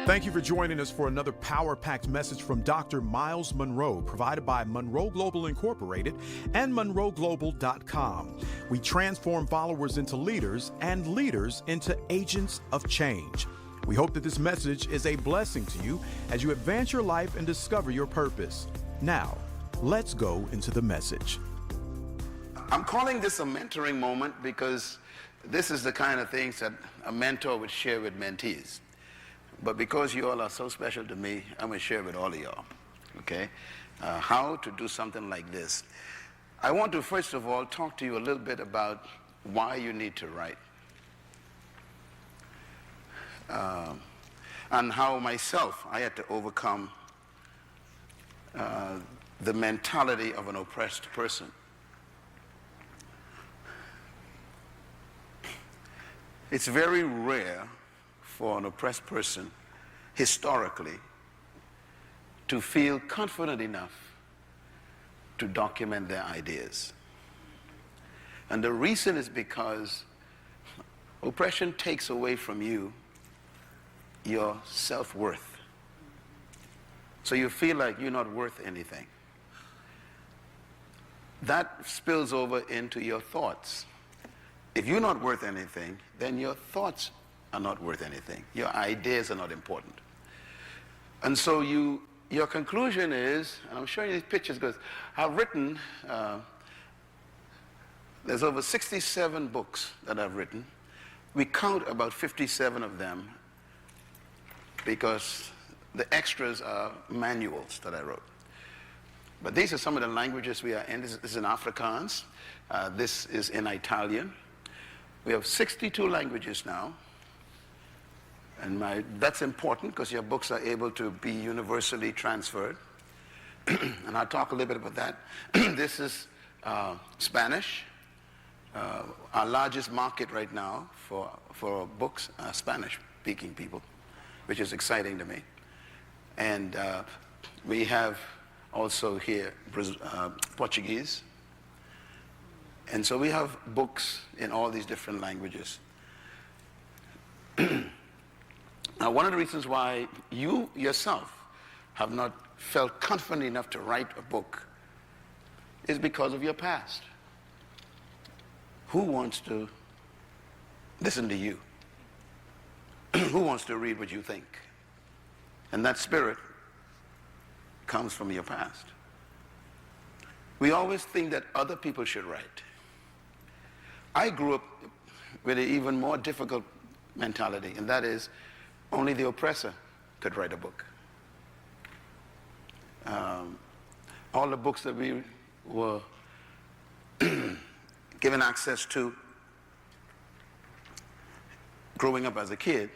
Thank you for joining us for another power-packed message from Dr. Myles Munroe, provided by Munroe Global Incorporated and MunroeGlobal.com. We transform followers into leaders and leaders into agents of change. We hope that this message is a blessing to you as you advance your life and discover your purpose. Now, let's go into the message. I'm calling this a mentoring moment because this is the kind of things that a mentor would share with mentees. But because you all are so special to me, I'm going to share with all of y'all, okay, how to do something like this. I want to, first of all, talk to you a little bit about why you need to write. And how myself, I had to overcome the mentality of an oppressed person. It's very rare for an oppressed person, historically, to feel confident enough to document their ideas. And the reason is because oppression takes away from you your self-worth. So you feel like you're not worth anything. That spills over into your thoughts. If you're not worth anything, then your thoughts are not worth anything. Your ideas are not important. And so your conclusion is, and I'm showing you these pictures because I've written, there's over 67 books that I've written. We count about 57 of them because the extras are manuals that I wrote. But these are some of the languages we are in. This is in Afrikaans. This is in Italian. We have 62 languages now. And that's important because your books are able to be universally transferred. And I'll talk a little bit about that. This is Spanish. Our largest market right now for books are Spanish-speaking people, which is exciting to me. And we have also here Portuguese. And so we have books in all these different languages. Now, one of the reasons why you yourself have not felt confident enough to write a book is because of your past. Who wants to listen to you? Who wants to read what you think? And that spirit comes from your past. We always think that other people should write. I grew up with an even more difficult mentality, and that is only the oppressor could write a book. All the books that we were given access to growing up as a kid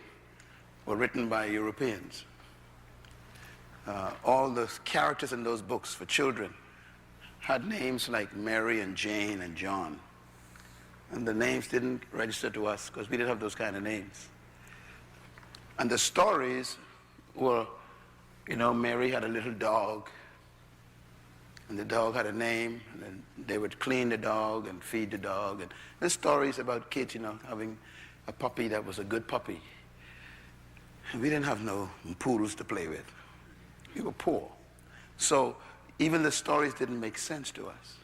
were written by Europeans. All the characters in those books for children had names like Mary and Jane and John. And the names didn't register to us because we didn't have those kind of names. And the stories were, you know, Mary had a little dog, and the dog had a name, and then they would clean the dog and feed the dog. And there's stories about kids, you know, having a puppy that was a good puppy. And we didn't have no poodles to play with. We were poor. So even the stories didn't make sense to us.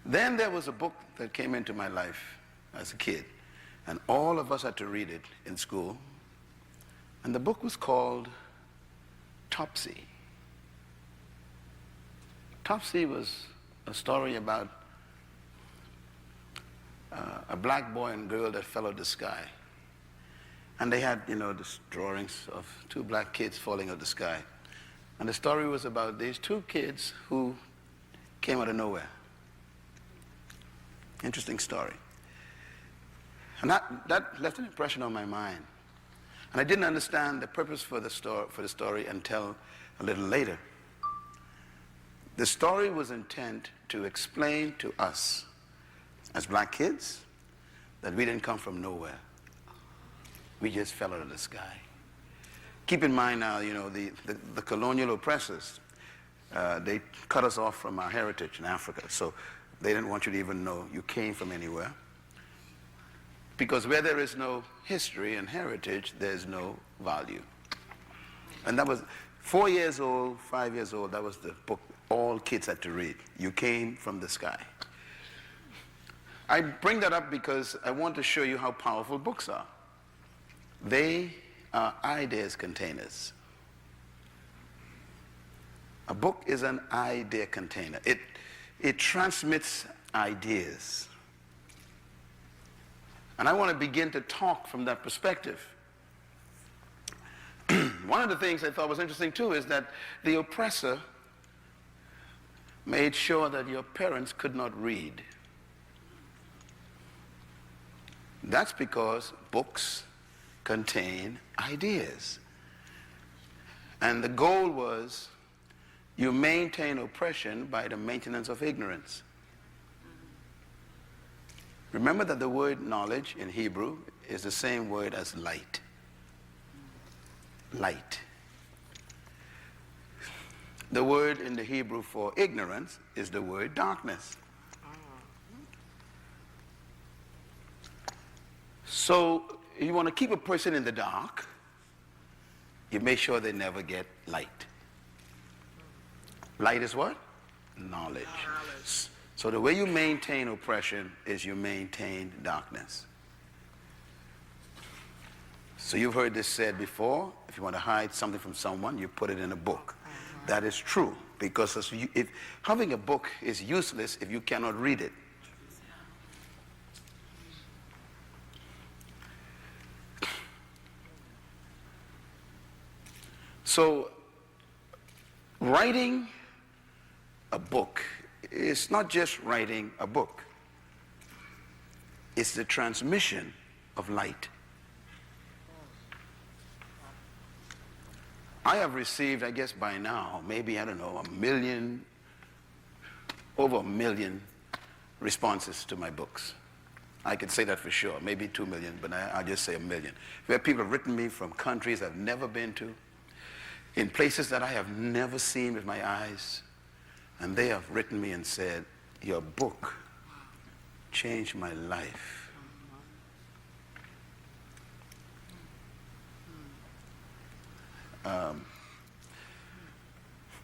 Then there was a book that came into my life as a kid, and all of us had to read it in school. And the book was called Topsy. Topsy was a story about a black boy and girl that fell out of the sky. And they had, you know, these drawings of two black kids falling out of the sky. And the story was about these two kids who came out of nowhere. Interesting story. And that left an impression on my mind. And I didn't understand the purpose for the story until a little later. The story was intent to explain to us, as black kids, that we didn't come from nowhere. We just fell out of the sky. Keep in mind now, you know, the colonial oppressors, they cut us off from our heritage in Africa. So they didn't want you to even know you came from anywhere. Because where there is no history and heritage, there's no value. And that was 4 years old, 5 years old, that was the book all kids had to read. You Came from the Sky. I bring that up because I want to show you how powerful books are. They are ideas containers. A book is an idea container. It transmits ideas. And I want to begin to talk from that perspective. One of the things I thought was interesting too is that the oppressor made sure that your parents could not read. That's because books contain ideas. And the goal was you maintain oppression by the maintenance of ignorance. Remember that the word knowledge in Hebrew is the same word as light. Light. The word in the Hebrew for ignorance is the word darkness. So you want to keep a person in the dark, you make sure they never get light. Light is what? Knowledge. So the way you maintain oppression is you maintain darkness. So you've heard this said before, if you want to hide something from someone, you put it in a book. That is true, because if having a book is useless if you cannot read it. So writing a book is not just writing a book. It's the transmission of light. I have received, I guess by now, maybe, I don't know, over a million responses to my books. I could say that for sure, maybe 2 million, but I'll just say 1 million. Where people have written me from countries I've never been to, in places that I have never seen with my eyes, and they have written me and said, your book changed my life.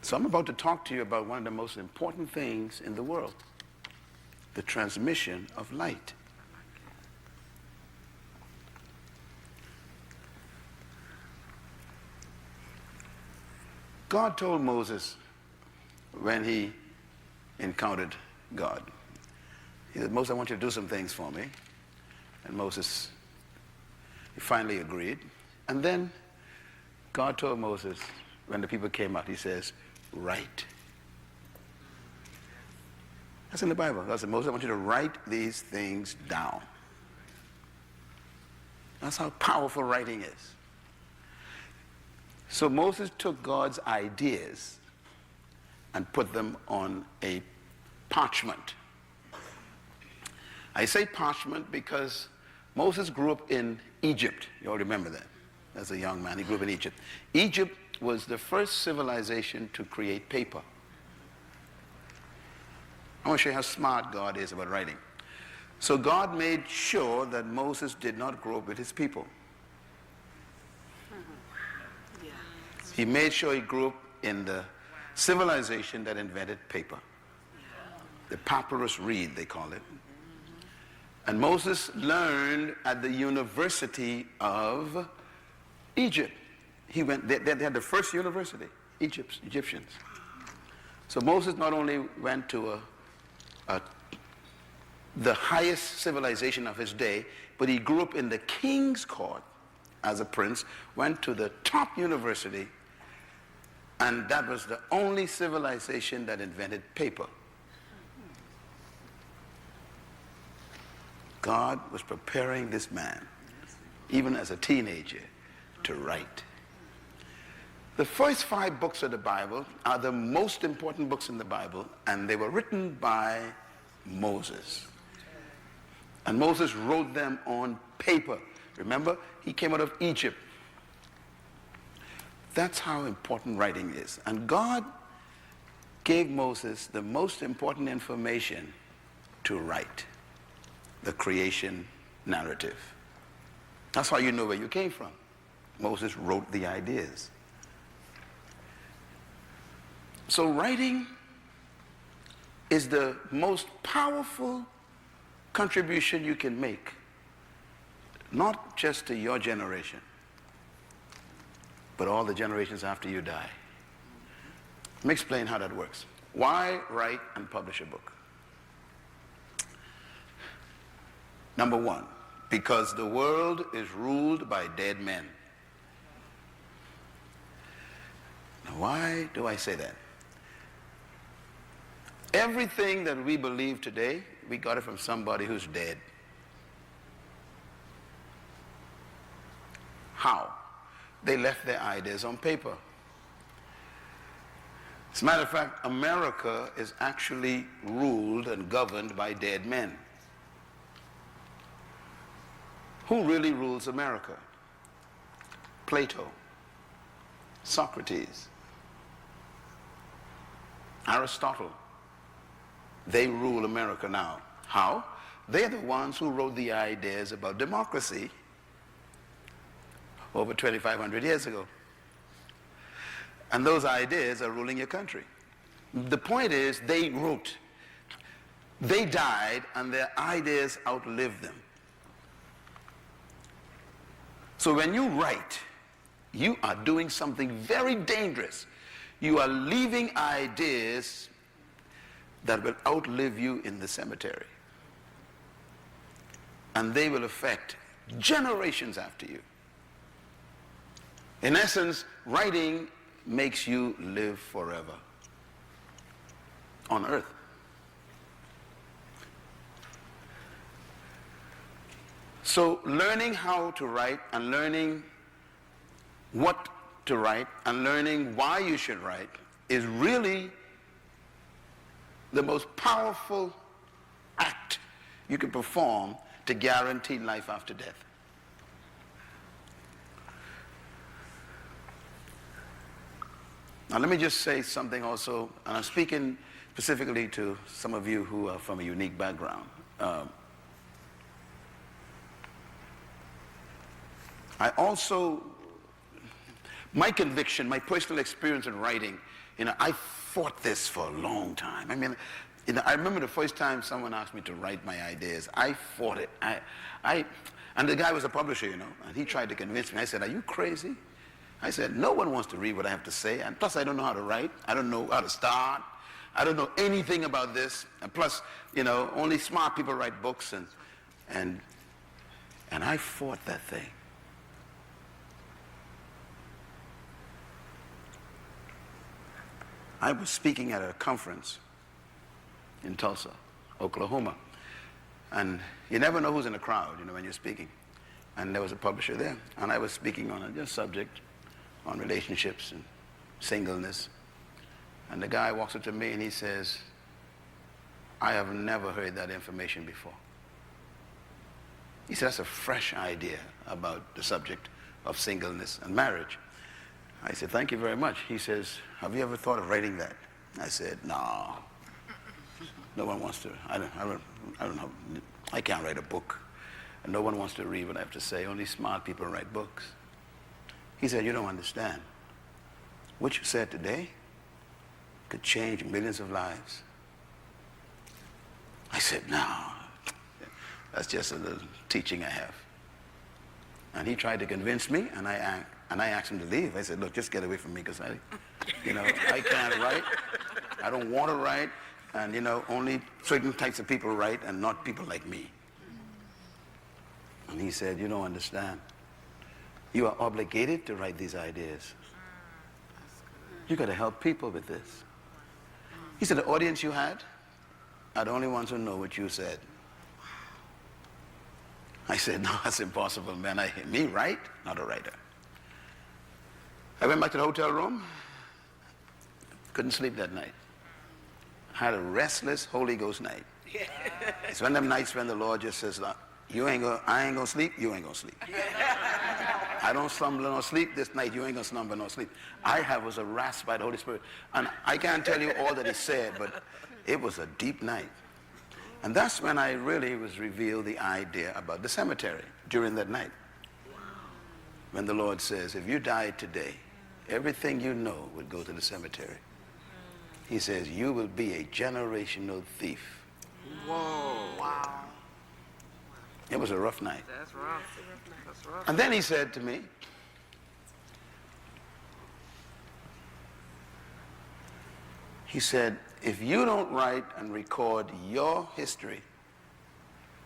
So I'm about to talk to you about one of the most important things in the world, the transmission of light. God told Moses when he encountered God, he said, Moses, I want you to do some things for me. And Moses, he finally agreed. And then God told Moses, when the people came out, he says, write. That's in the Bible. God said, Moses, I want you to write these things down. That's how powerful writing is. So Moses took God's ideas and put them on a parchment. I say parchment because Moses grew up in Egypt. You all remember that. As a young man, he grew up in Egypt. Egypt was the first civilization to create paper. I want to show you how smart God is about writing. So God made sure that Moses did not grow up with his people. He made sure he grew up in the civilization that invented paper. The papyrus reed, they call it. And Moses learned at the University of Egypt. They had the first university, Egyptians. So Moses not only went to the highest civilization of his day, but he grew up in the king's court as a prince, went to the top university, and that was the only civilization that invented paper. God was preparing this man, even as a teenager, to write. The first 5 books of the Bible are the most important books in the Bible, and they were written by Moses. And Moses wrote them on paper. Remember, he came out of Egypt. That's how important writing is. And God gave Moses the most important information to write, the creation narrative. That's how you know where you came from. Moses wrote the ideas. So writing is the most powerful contribution you can make, not just to your generation, but all the generations after you die. Let me explain how that works. Why write and publish a book? Number one, because the world is ruled by dead men. Now, why do I say that? Everything that we believe today, we got it from somebody who's dead. How? They left their ideas on paper. As a matter of fact, America is actually ruled and governed by dead men. Who really rules America? Plato, Socrates, Aristotle. They rule America now. How? They're the ones who wrote the ideas about democracy over 2,500 years ago. And those ideas are ruling your country. The point is, they wrote. They died, and their ideas outlived them. So when you write, you are doing something very dangerous. You are leaving ideas that will outlive you in the cemetery. And they will affect generations after you. In essence, writing makes you live forever on earth. So learning how to write and learning what to write and learning why you should write is really the most powerful act you can perform to guarantee life after death. Now let me just say something also, and I'm speaking specifically to some of you who are from a unique background. I also, my conviction, my personal experience in writing, I fought this for a long time. I mean, I remember the first time someone asked me to write my ideas. I fought it. And the guy was a publisher, and he tried to convince me. I said, "Are you crazy?" I said, "No one wants to read what I have to say, and plus I don't know how to write. I don't know how to start. I don't know anything about this. And plus, only smart people write books." And I fought that thing. I was speaking at a conference in Tulsa, Oklahoma. And you never know who's in the crowd, when you're speaking. And there was a publisher there. And I was speaking on a subject on relationships and singleness. And the guy walks up to me and he says, "I have never heard that information before." He said, "That's a fresh idea about the subject of singleness and marriage." I said, "Thank you very much." He says, "Have you ever thought of writing that?" I said, "No. No one wants to. I don't know. I can't write a book. And no one wants to read what I have to say. Only smart people write books." He said, "You don't understand. What you said today could change millions of lives." I said, "No. That's just a little teaching I have." And he tried to convince me, and I asked him to leave. I said, "Look, just get away from me, because I can't write. I don't want to write. And, only certain types of people write, and not people like me." And he said, "You don't understand. You are obligated to write these ideas. You got to help people with this." He said, "The audience you had are the only ones who know what you said." I said, "No, that's impossible, man. Me write? Not a writer." I went back to the hotel room. Couldn't sleep that night. Had a restless Holy Ghost night. It's one of them nights when the Lord just says, I ain't gonna sleep, you ain't gonna sleep. I don't slumber nor sleep this night, you ain't gonna slumber nor sleep. I was harassed by the Holy Spirit. And I can't tell you all that he said, but it was a deep night. And that's when I really was revealed the idea about the cemetery during that night. when the Lord says, if you died today, everything you know would go to the cemetery. He says, you will be a generational thief. Whoa. Wow. It was a rough night. That's rough. That's rough. And then he said to me, he said, if you don't write and record your history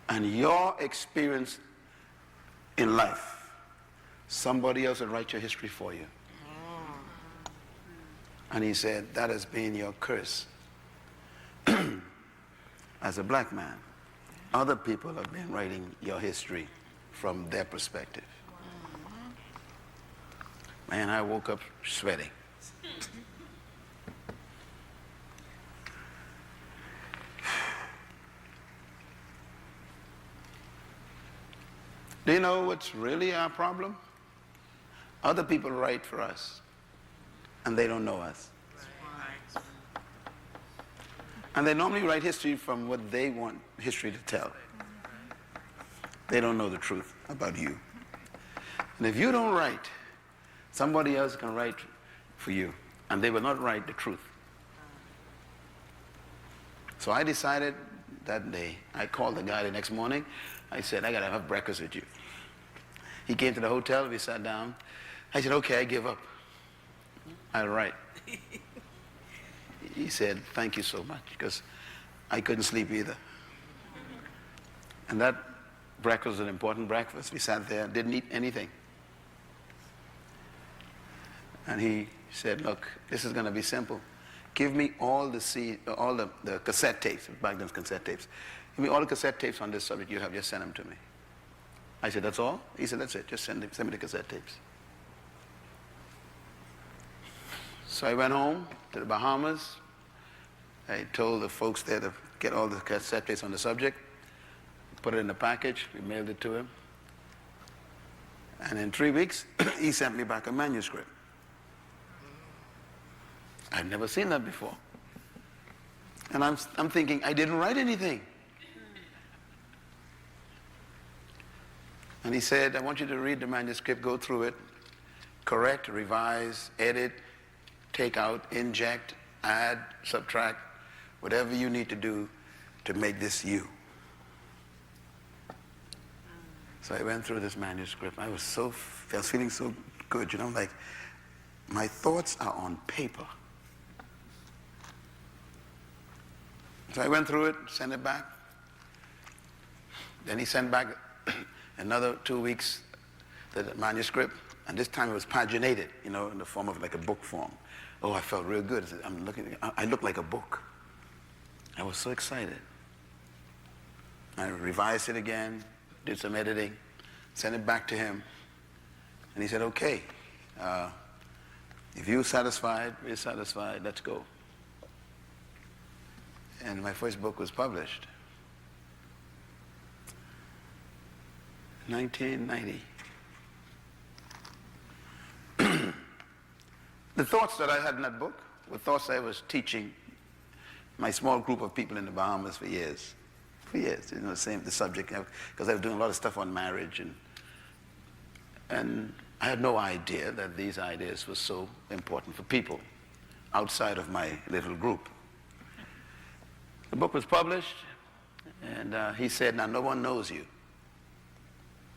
and your experience in life, somebody else will write your history for you. And he said, that has been your curse. As a black man, other people have been writing your history from their perspective. Man, I woke up sweating. Do you know what's really our problem? Other people write for us, and they don't know us. Right. And they normally write history from what they want history to tell. They don't know the truth about you. And if you don't write, somebody else can write for you, and they will not write the truth. So I decided that day, I called the guy the next morning. I said, I got to have breakfast with you. He came to the hotel, we sat down. I said, okay, I give up. I'll write. He said, thank you so much, because I couldn't sleep either. And that breakfast was an important breakfast. We sat there, didn't eat anything. And he said, look, this is going to be simple. Give me all the cassette tapes, back then cassette tapes. Give me all the cassette tapes on this subject you have, just send them to me. I said, that's all? He said, that's it, just send me the cassette tapes. So I went home to the Bahamas. I told the folks there to get all the cassette tapes on the subject, put it in a package, we mailed it to him. And in 3 weeks, he sent me back a manuscript. I've never seen that before. And I'm thinking, I didn't write anything. And he said, I want you to read the manuscript, go through it, correct, revise, edit, take out, inject, add, subtract, whatever you need to do to make this you. So I went through this manuscript. I was feeling so good, you know, like my thoughts are on paper. So I went through it, sent it back. Then he sent back another 2 weeks the manuscript, and this time it was paginated, you know, in the form of like a book form. Oh, I felt real good. I looked like a book. I was so excited. I revised it again, did some editing, sent it back to him, and he said, okay, if you're satisfied, we're satisfied, let's go. And my first book was published. 1990. The thoughts that I had in that book were thoughts I was teaching my small group of people in the Bahamas for years. For years, you know, the subject, because I was doing a lot of stuff on marriage, and I had no idea that these ideas were so important for people outside of my little group. The book was published, and he said, now no one knows you.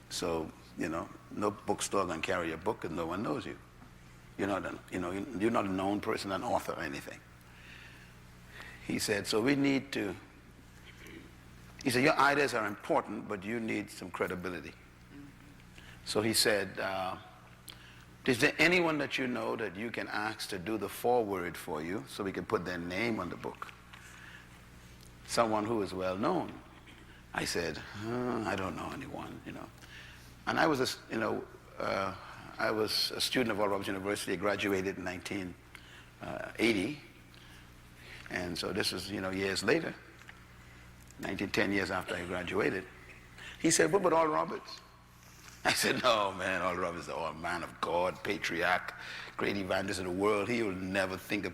So, you know, no bookstore can carry your book because no one knows you. You're not a known person, an author or anything. He said, so we need to, he said, your ideas are important, but you need some credibility. So he said, is there anyone that you know that you can ask to do the foreword for you so we can put their name on the book? Someone who is well known. I said, I don't know anyone, you know. And I was, I was a student of Oral Roberts University. I graduated in 1980. And so this was, years later, 10 years after I graduated. He said, what about Oral Roberts? I said, no, man, Oral Roberts is a man of God, patriarch, great evangelist in the world. He will never think of,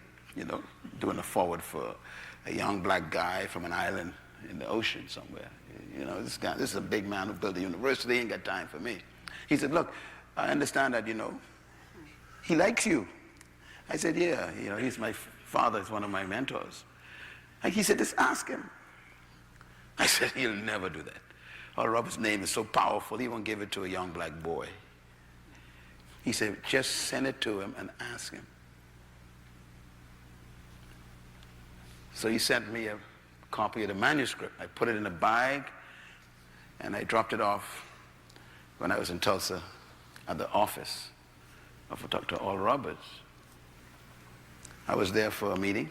doing a forward for a young black guy from an island in the ocean somewhere. This is a big man who built a university. He ain't got time for me. He said, look, I understand that, he likes you. I said, yeah, he's my father, he's one of my mentors. And he said, just ask him. I said, he'll never do that. Oral Roberts' name is so powerful, he won't give it to a young black boy. He said, just send it to him and ask him. So he sent me a copy of the manuscript. I put it in a bag, and I dropped it off when I was in Tulsa at the office of Dr. Oral Roberts. I was there for a meeting,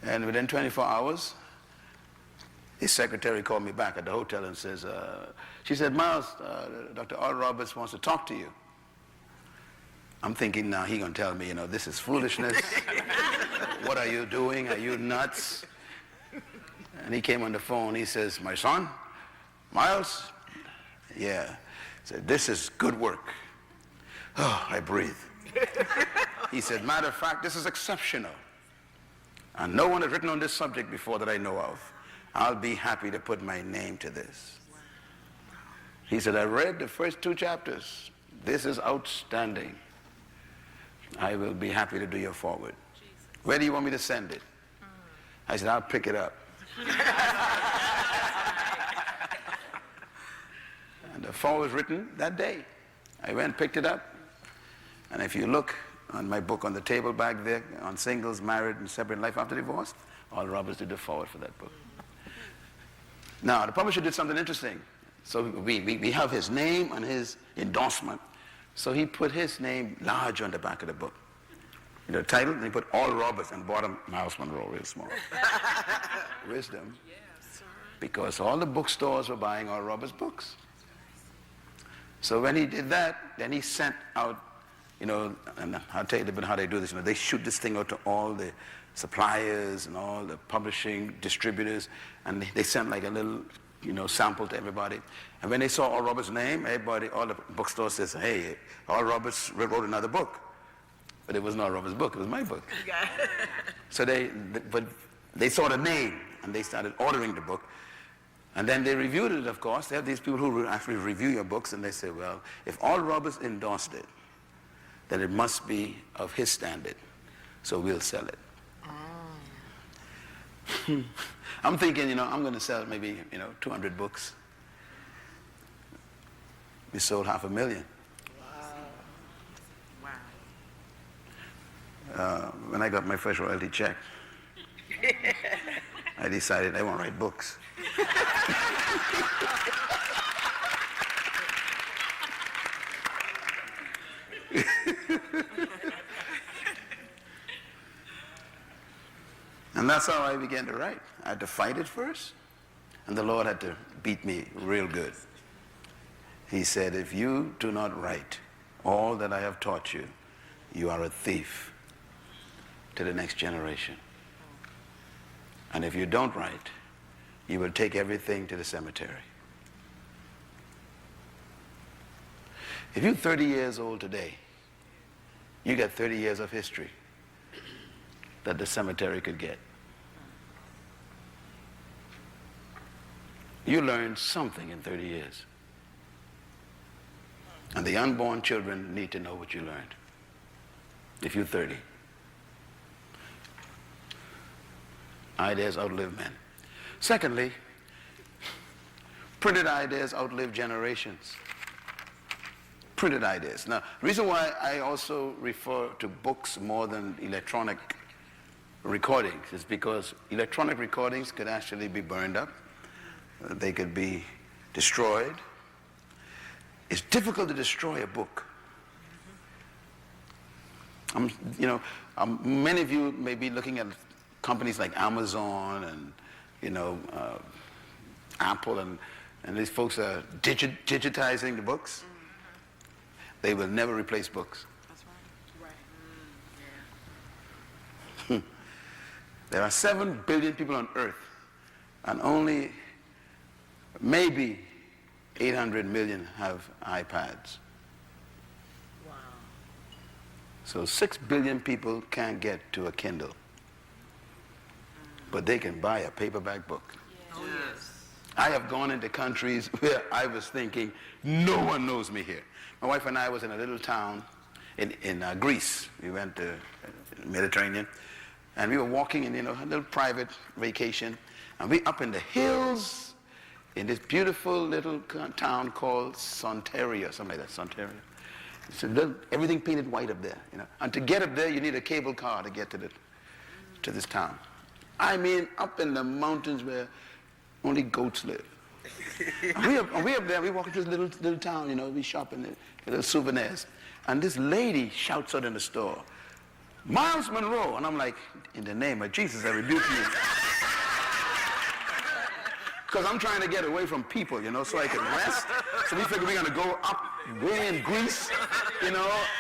and within 24 hours, his secretary called me back at the hotel and says, she said, Myles, Dr. Oral Roberts wants to talk to you. I'm thinking now he's going to tell me, this is foolishness. What are you doing? Are you nuts? And he came on the phone. He says, my son, Myles? Yeah. He said, this is good work. Oh, I breathe. He said, matter of fact, this is exceptional. And no one has written on this subject before that I know of. I'll be happy to put my name to this. He said, I read the first 2 chapters. This is outstanding. I will be happy to do your forward. Where do you want me to send it? I said, I'll pick it up. And the forward was written that day. I went and picked it up. And if you look on my book on the table back there, on singles, married, and separate life after divorce, Oral Roberts did the forward for that book. Now, the publisher did something interesting. So we have his name and his endorsement. So he put his name large on the back of the book. The title, and he put Oral Roberts, and bottom Myles Munroe real small. Wisdom. Because all the bookstores were buying Oral Roberts books. So when he did that, then he sent out, and I'll tell you a little bit how they do this. They shoot this thing out to all the suppliers and all the publishing distributors, and they sent like a little, sample to everybody. And when they saw Oral Roberts' name, everybody, all the bookstores says, hey, Oral Roberts wrote another book. But it wasn't Oral Roberts' book, it was my book. So they saw the name, and they started ordering the book. And then they reviewed it, of course. They have these people who actually review your books, and they say, well, if Oral Roberts endorsed it, then it must be of his standard, so we'll sell it. I'm thinking, I'm going to sell maybe, 200 books. We sold 500,000. Wow. When I got my first royalty check, I decided I want to write books. And that's how I began to write. I had to fight it first, and the Lord had to beat me real good. He said, if you do not write all that I have taught you, you are a thief to the next generation. And if you don't write, you will take everything to the cemetery. If you're 30 years old today, you got 30 years of history that the cemetery could get. You learned something in 30 years. And the unborn children need to know what you learned. If you're 30. Ideas outlive men. Secondly, printed ideas outlive generations. Printed ideas. Now, the reason why I also refer to books more than electronic recordings is because electronic recordings could actually be burned up. They could be destroyed. It's difficult to destroy a book. Many of you may be looking at companies like Amazon and, Apple, and these folks are digitizing the books. They will never replace books. That's right. There are 7 billion people on earth, and only maybe 800 million have iPads. Wow. So 6 billion people can't get to a Kindle, but they can buy a paperback book. Oh, yes. I have gone into countries where I was thinking, no one knows me here. My wife and I was in a little town in Greece. We went to the Mediterranean, and we were walking in, a little private vacation, and we up in the hills in this beautiful little town called Sontaria, something like that, Sontaria. It's everything painted white up there, And to get up there, you need a cable car to get to this town. I mean, up in the mountains where only goats live. And we up there, we walk into this little town, we shop in the little souvenirs. And this lady shouts out in the store, "Myles Munroe." And I'm like, in the name of Jesus, I rebuke you. Because I'm trying to get away from people, so I can rest. So we figure we're going to go up way in Greece,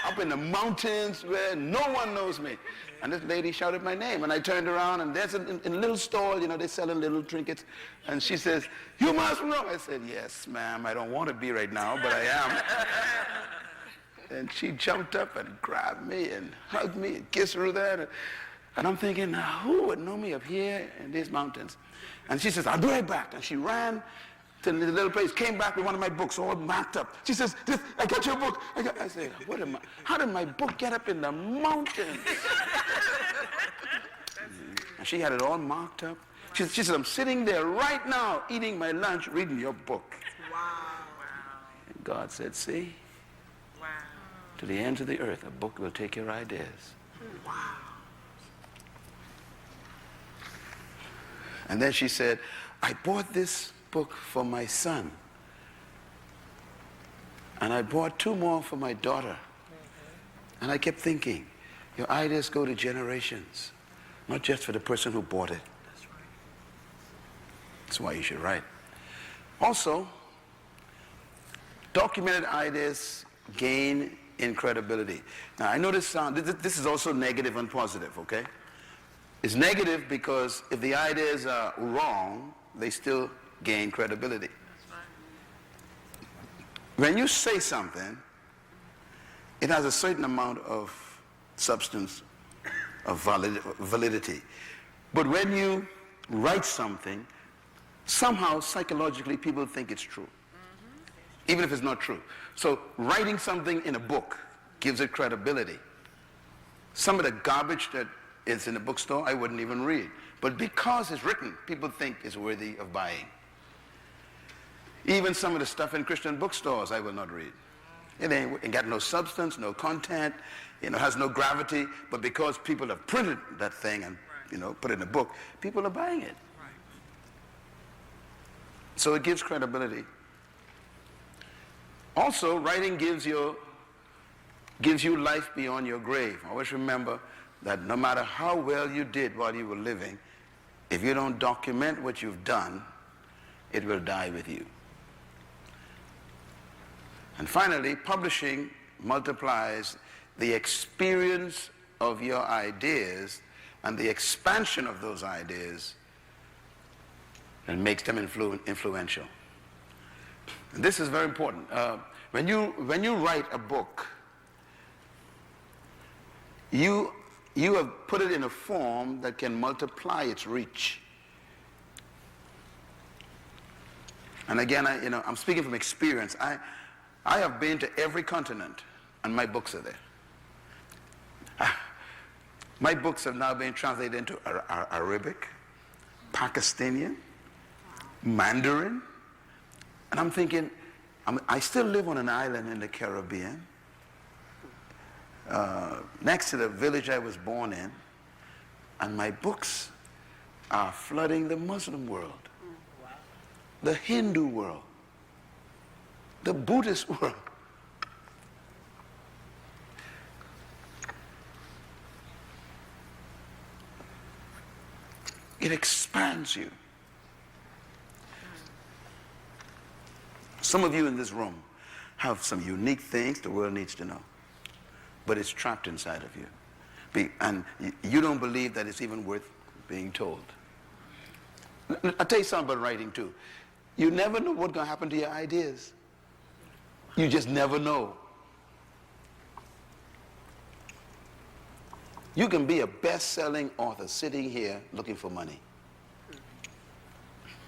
up in the mountains where no one knows me. And this lady shouted my name, and I turned around, and there's in a little stall, they sell little trinkets. And she says, "You Myles Munroe?" I said, "Yes, ma'am, I don't want to be right now, but I am." And she jumped up and grabbed me and hugged me and kissed Ruth. And I'm thinking, now, who would know me up here in these mountains? And she says, "I'll be right back." And she ran to the little place, came back with one of my books all marked up. She says, "I got your book." I said, how did my book get up in the mountains? And she had it all marked up. She said, "I'm sitting there right now eating my lunch, reading your book." Wow. And God said, "See? Wow. To the ends of the earth, a book will take your ideas." Wow. And then she said, "I bought this book for my son. And I bought 2 more for my daughter." And I kept thinking, your ideas go to generations, not just for the person who bought it. That's right. That's why you should write. Also, documented ideas gain in credibility. Now, I know this is also negative and positive, okay? It's negative because if the ideas are wrong, they still gain credibility. That's right. When you say something, it has a certain amount of substance, of validity. But when you write something, somehow psychologically people think it's true, even if it's not true. So writing something in a book gives it credibility. Some of the garbage that is in the bookstore I wouldn't even read. But because it's written, people think it's worthy of buying. Even some of the stuff in Christian bookstores I will not read. It ain't got no substance, no content, has no gravity, but because people have printed that thing and, put it in a book, people are buying it. Right. So it gives credibility. Also, writing gives you life beyond your grave. Always remember that no matter how well you did while you were living, if you don't document what you've done, it will die with you. And finally, publishing multiplies the experience of your ideas and the expansion of those ideas and makes them influential. And this is very important. When you write a book, you have put it in a form that can multiply its reach. And again, I'm speaking from experience. I have been to every continent, and my books are there. My books have now been translated into Arabic, Pakistani, Mandarin, and I'm thinking, I still live on an island in the Caribbean, next to the village I was born in, and my books are flooding the Muslim world, the Hindu world, the Buddhist world. It expands you. Some of you in this room have some unique things the world needs to know, but it's trapped inside of you. And you don't believe that it's even worth being told. I'll tell you something about writing too. You never know what's going to happen to your ideas. You just never know. You can be a best-selling author sitting here looking for money.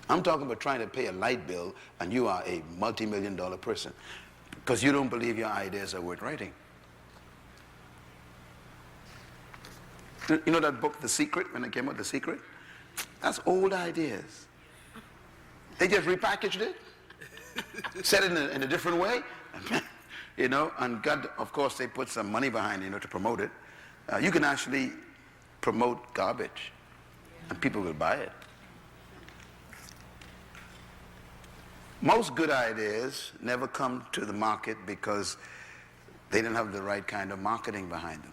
I'm talking about trying to pay a light bill and you are a multi-million-dollar person because you don't believe your ideas are worth writing. You know that book, The Secret, when it came out, The Secret? That's old ideas. They just repackaged it, said it in a different way, you know, and God, of course, they put some money behind it, you know, to promote it. You can actually promote garbage, and people will buy it. Most good ideas never come to the market because they didn't have the right kind of marketing behind them.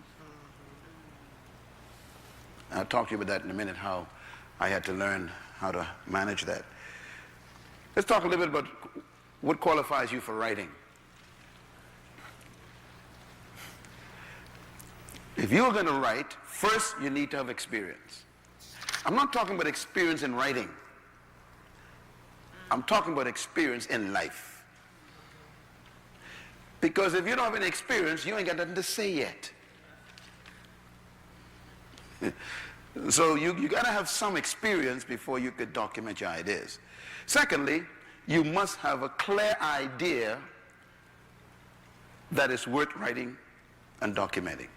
I'll talk to you about that in a minute, how I had to learn how to manage that. Let's talk a little bit about what qualifies you for writing. If you're going to write, first you need to have experience. I'm not talking about experience in writing. I'm talking about experience in life. Because if you don't have any experience, you ain't got nothing to say yet. So you got to have some experience before you could document your ideas. Secondly, you must have a clear idea that is worth writing and documenting.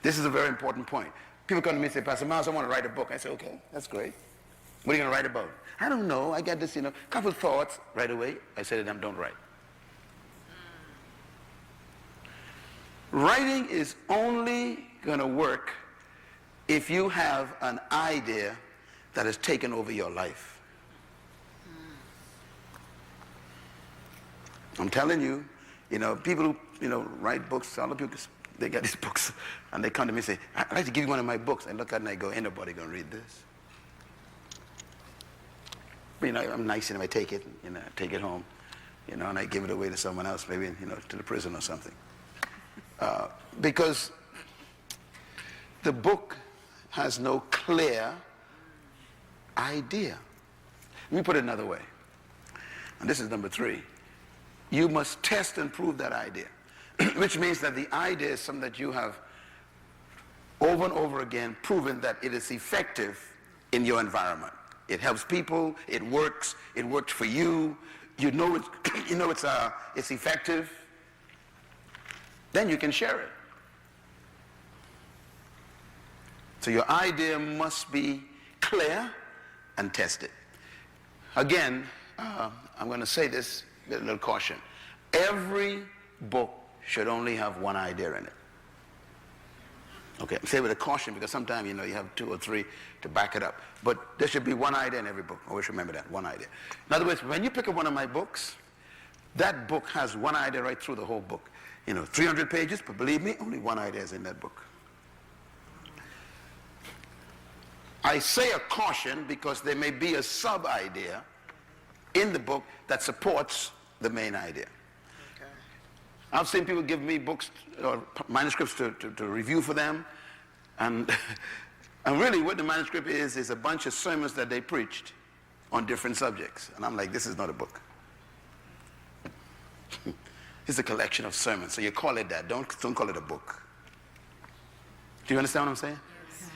This is a very important point. People come to me and say, Pastor Myles, I want to write a book. I say, okay, that's great. What are you going to write about? I don't know. I got this, you know, couple of thoughts right away. I say to them, don't write. Writing is only going to work if you have an idea that has taken over your life. I'm telling you, you know, people who, you know, write books, all the people, they get these books, and they come to me and say, I'd like to give you one of my books. I look at it and I go, ain't nobody going to read this. But, you know, I'm nice and I take it, you know, take it home, you know, and I give it away to someone else, maybe, you know, to the prison or something. Because the book has no clear idea. Let me put it another way. And this is number 3. You must test and prove that idea, which means that the idea is something that you have over and over again proven that it is effective in your environment. It helps people, it works for you, you know it's effective, then you can share it. So your idea must be clear and tested. Again, I'm going to say this with a little caution. Every book should only have one idea in it. Okay, I say with a caution because sometimes, you know, you have 2 or 3 to back it up. But there should be one idea in every book. Always remember that, one idea. In other words, when you pick up one of my books, that book has one idea right through the whole book. You know, 300 pages, but believe me, only one idea is in that book. I say a caution because there may be a sub-idea in the book that supports the main idea. Okay. I've seen people give me books or manuscripts to review for them, and really what the manuscript is a bunch of sermons that they preached on different subjects. And I'm like, this is not a book. It's a collection of sermons, so you call it that. Don't call it a book. Do you understand what I'm saying? Yes.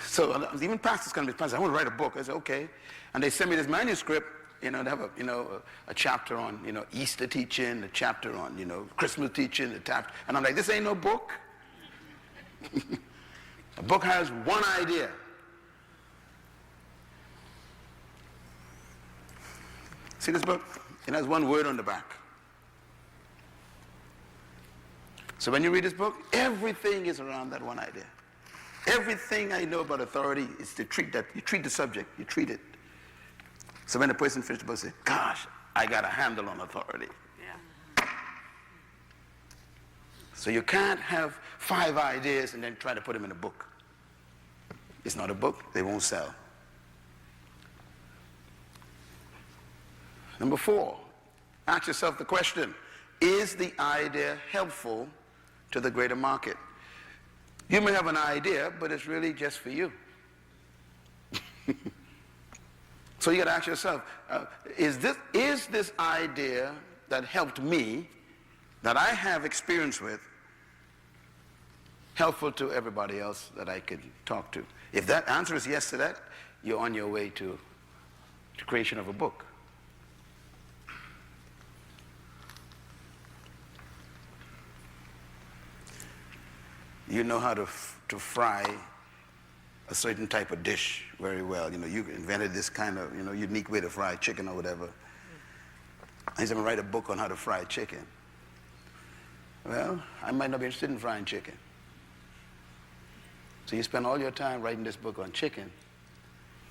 So even pastors come to me, Pastor, I want to write a book. I say, okay. And they send me this manuscript. You know, they have a chapter on, you know, Easter teaching, a chapter on, you know, Christmas teaching, and I'm like, this ain't no book. A book has one idea. See this book? It has one word on the back. So when you read this book, everything is around that one idea. Everything I know about authority is to treat that. You treat the subject, you treat it. So when the person finishes the book, say, gosh, I got a handle on authority. Yeah. So you can't have 5 ideas and then try to put them in a book. It's not a book, they won't sell. Number 4, ask yourself the question, is the idea helpful to the greater market? You may have an idea, but it's really just for you. So you got to ask yourself, is this idea that helped me, that I have experience with, helpful to everybody else that I could talk to? If that answer is yes to that, you're on your way to the creation of a book. You know how to fry a certain type of dish very well. You know, you invented this kind of, unique way to fry chicken or whatever. I said, I'm going to write a book on how to fry chicken. Well, I might not be interested in frying chicken. So you spend all your time writing this book on chicken,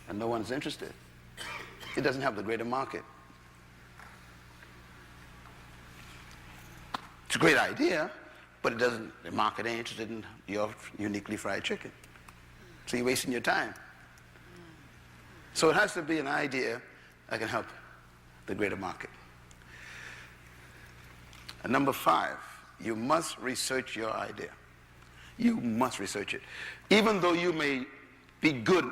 and no one's interested. It doesn't have the greater market. It's a great idea, but the market ain't interested in your uniquely fried chicken. So you're wasting your time. So it has to be an idea that can help the greater market. And number 5, you must research your idea. You must research it. Even though you may be good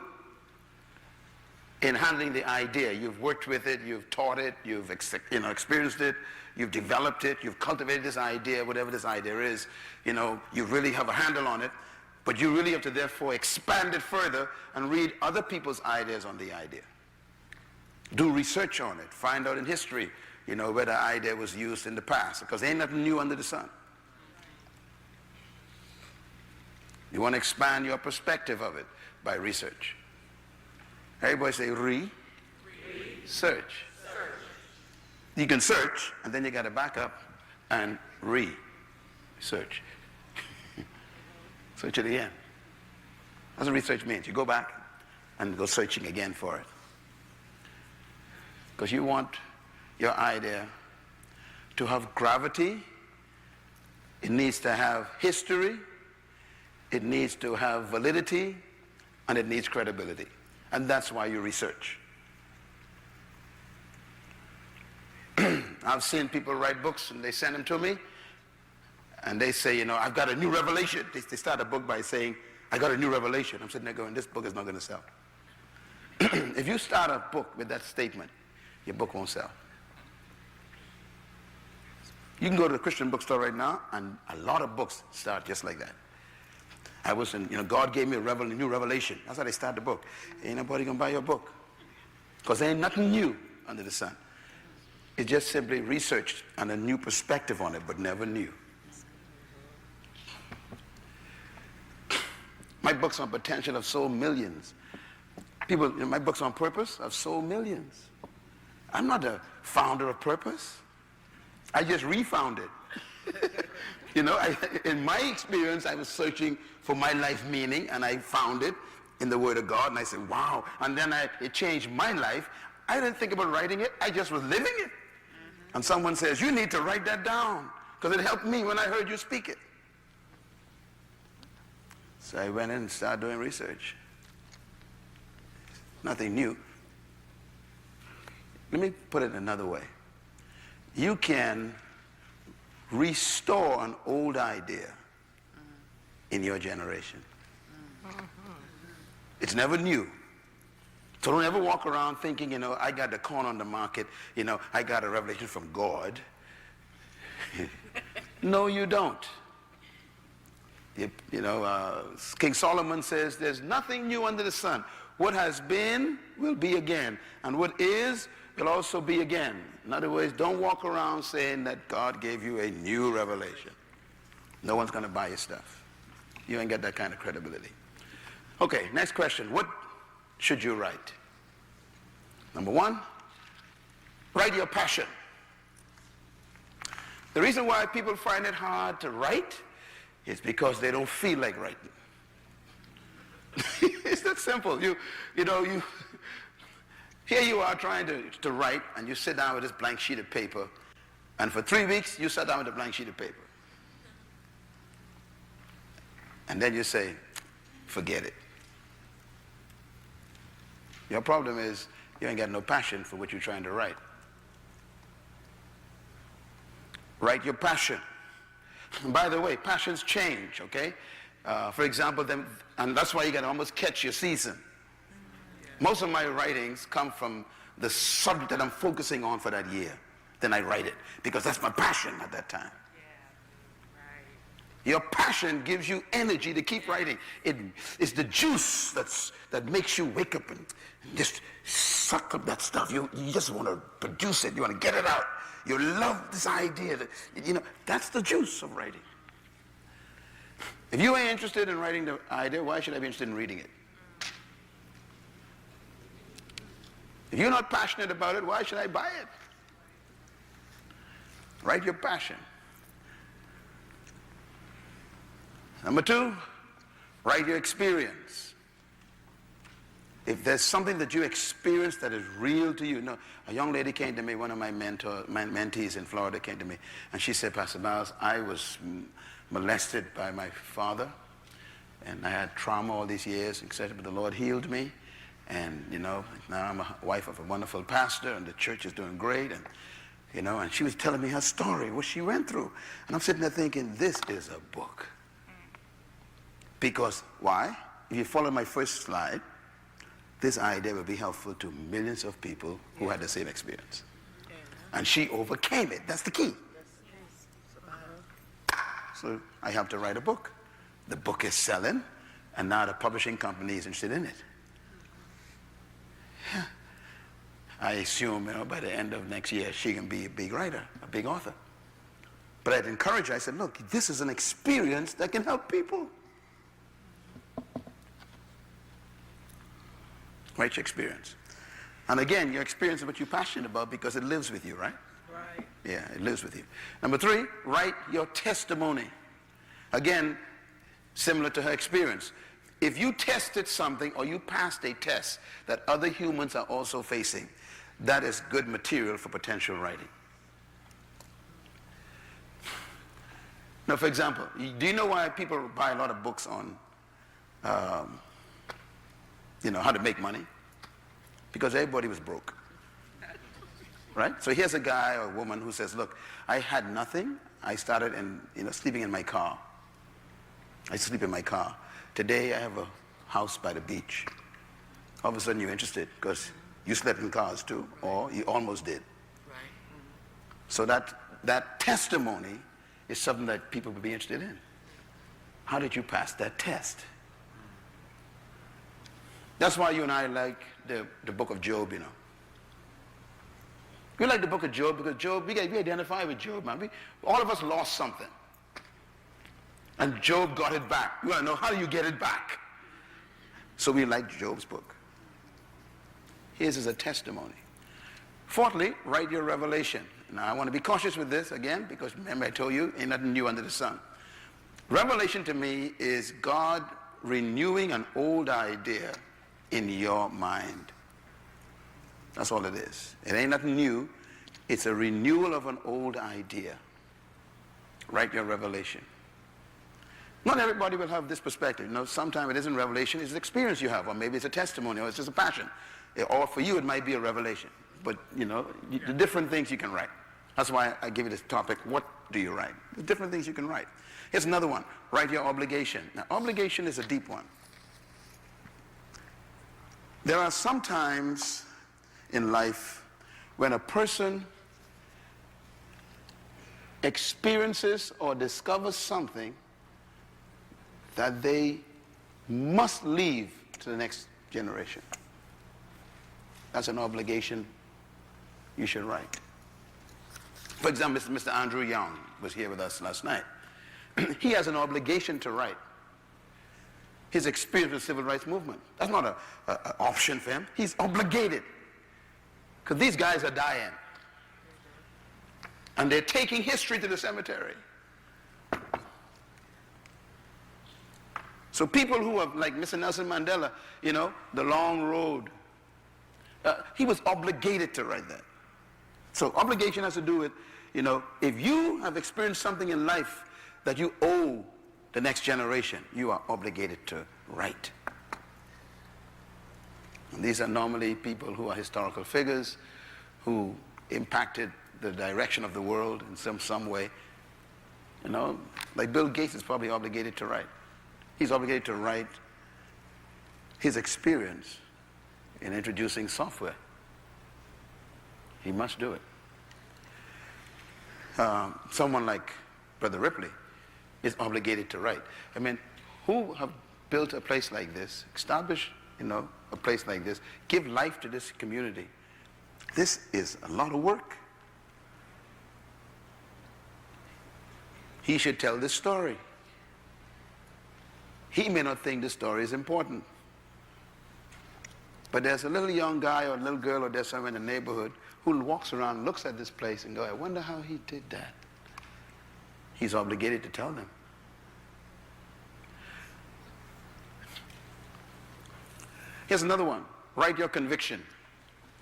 in handling the idea, you've worked with it, you've taught it, you've experienced it, you've developed it, you've cultivated this idea, whatever this idea is, you really have a handle on it, but you really have to therefore expand it further and read other people's ideas on the idea. Do research on it, find out in history, where the idea was used in the past, because there ain't nothing new under the sun. You want to expand your perspective of it by research. Everybody say search. You can search, and then you got to back up and research. Search it again. That's what research means. You go back and go searching again for it. Because you want your idea to have gravity. It needs to have history. It needs to have validity. And it needs credibility. And that's why you research. I've seen people write books and they send them to me and they say, I've got a new revelation. They start a book by saying, I got a new revelation. I'm sitting there going, this book is not going to sell. If you start a book with that statement, your book won't sell. You can go to the Christian bookstore right now and a lot of books start just like that. I was in, God gave me a new revelation. That's how they start the book. Ain't nobody going to buy your book. Because there ain't nothing new under the sun. It's just simply researched and a new perspective on it, but never new. My books on potential have sold millions. People, my books on purpose have sold millions. I'm not the founder of purpose. I just refound it. In my experience, I was searching for my life meaning, and I found it in the Word of God, and I said, wow. And then it changed my life. I didn't think about writing it. I just was living it. And someone says, you need to write that down, because it helped me when I heard you speak it. So I went in and started doing research. Nothing new. Let me put it another way. You can restore an old idea in your generation. It's never new. So don't ever walk around thinking, I got the corn on the market, I got a revelation from God. No, you don't. King Solomon says, there's nothing new under the sun. What has been will be again, and what is will also be again. In other words, don't walk around saying that God gave you a new revelation. No one's going to buy your stuff. You ain't got that kind of credibility. Okay, next question. What should you write? Number 1, write your passion. The reason why people find it hard to write is because they don't feel like writing. It's that simple. Here you are trying to write, and you sit down with this blank sheet of paper, and for 3 weeks you sat down with a blank sheet of paper. And then you say, forget it. Your problem is you ain't got no passion for what you're trying to write. Write your passion. And by the way, passions change, okay? For example, and that's why you got to almost catch your season. Most of my writings come from the subject that I'm focusing on for that year. Then I write it, because that's my passion at that time. Your passion gives you energy to keep writing. It is the juice that makes you wake up and just suck up that stuff. You just want to produce it. You want to get it out. You love this idea. That's the juice of writing. If you ain't interested in writing the idea, why should I be interested in reading it? If you're not passionate about it, why should I buy it? Write your passion. Number 2, write your experience. If there's something that you experience that is real to you. A young lady came to me, one of my mentees in Florida came to me, and she said, Pastor Myles, I was molested by my father, and I had trauma all these years, etc., but the Lord healed me, and, now I'm a wife of a wonderful pastor, and the church is doing great, and she was telling me her story, what she went through. And I'm sitting there thinking, this is a book. Because, why? If you follow my first slide, this idea will be helpful to millions of people who had the same experience. And she overcame it. That's the key. So I helped her write a book. The book is selling, and now the publishing company is interested in it. Yeah. I assume, by the end of next year, she can be a big writer, a big author. But I'd encourage her. I said, look, this is an experience that can help people. Write your experience. And again, your experience is what you're passionate about because it lives with you, right? Right. Yeah, it lives with you. Number 3, write your testimony. Again, similar to her experience. If you tested something or you passed a test that other humans are also facing, that is good material for potential writing. Now, for example, do you know why people buy a lot of books on how to make money? Because everybody was broke. Right? So here's a guy or a woman who says, look, I had nothing. I started sleeping in my car. I sleep in my car. Today I have a house by the beach. All of a sudden you're interested because you slept in cars too, or you almost did. Right. So that testimony is something that people would be interested in. How did you pass that test? That's why you and I like the book of Job, We like the book of Job because Job, we identify with Job, man. All of us lost something. And Job got it back. We want to know, how do you get it back? So we like Job's book. His is a testimony. Fourthly, write your revelation. Now, I want to be cautious with this, again, because remember I told you, ain't nothing new under the sun. Revelation to me is God renewing an old idea in your mind. That's all it is. It ain't nothing new. It's a renewal of an old idea. Write your revelation. Not everybody will have this perspective. Sometimes it isn't revelation, it's an experience you have, or maybe it's a testimony, or it's just a passion. Or for you, it might be a revelation. But, the different things you can write. That's why I give you this topic, what do you write? The different things you can write. Here's another one. Write your obligation. Now, obligation is a deep one. There are some times in life when a person experiences or discovers something that they must leave to the next generation. That's an obligation you should write. For example, Mr. Andrew Young was here with us last night. He has an obligation to write his experience with the civil rights movement. That's not an option for him. He's obligated. Because these guys are dying. And they're taking history to the cemetery. So people who are like Mr. Nelson Mandela, the long road, he was obligated to write that. So obligation has to do with, if you have experienced something in life that you owe the next generation, you are obligated to write. And these are normally people who are historical figures who impacted the direction of the world in some way. Like Bill Gates is probably obligated to write. He's obligated to write his experience in introducing software. He must do it. Someone like Brother Ripley, is obligated to write. I mean, who have built a place like this, established, a place like this, give life to this community? This is a lot of work. He should tell this story. He may not think this story is important. But there's a little young guy or a little girl or there's someone in the neighborhood who walks around, looks at this place and goes, I wonder how he did that. He's obligated to tell them. Here's another one. Write your conviction.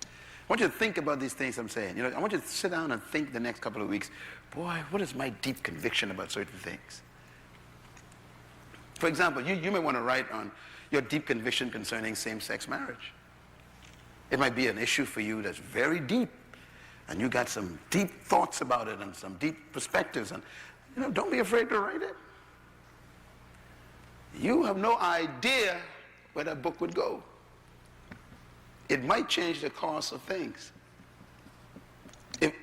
I want you to think about these things I'm saying. I want you to sit down and think the next couple of weeks, boy, what is my deep conviction about certain things? For example, you may want to write on your deep conviction concerning same-sex marriage. It might be an issue for you that's very deep, and you got some deep thoughts about it and some deep perspectives, and don't be afraid to write it. You have no idea where that book would go. It might change the course of things.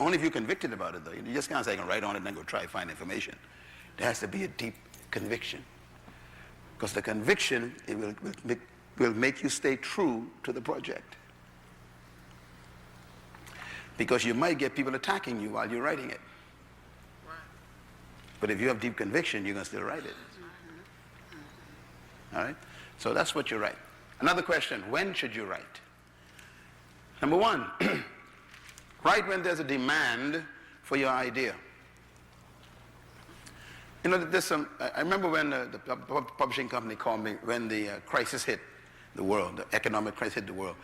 Only if you're convicted about it, though. You just can't say I can write on it and then go try to find information. There has to be a deep conviction. Because the conviction, it will make you stay true to the project. Because you might get people attacking you while you're writing it. But if you have deep conviction, you're going to still write it. All right? So that's what you write. Another question, when should you write? Number one, write when there's a demand for your idea. I remember when the publishing company called me when the crisis hit the world, the economic crisis hit the world.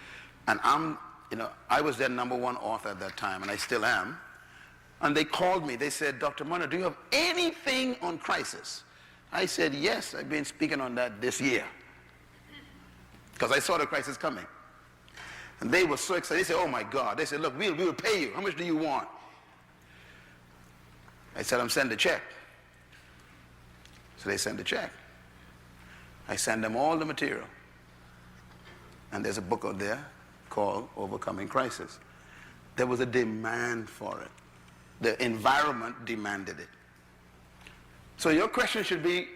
And I was their number one author at that time, and I still am. And they called me. They said, Dr. Munroe, do you have anything on crisis? I said, yes, I've been speaking on that this year. Because I saw the crisis coming. And they were so excited. They said, oh my God. They said, look, we will pay you. How much do you want? I said, I'm sending a check. So they sent a check. I sent them all the material. And there's a book out there called Overcoming Crisis. There was a demand for it. The environment demanded it. So your question should be,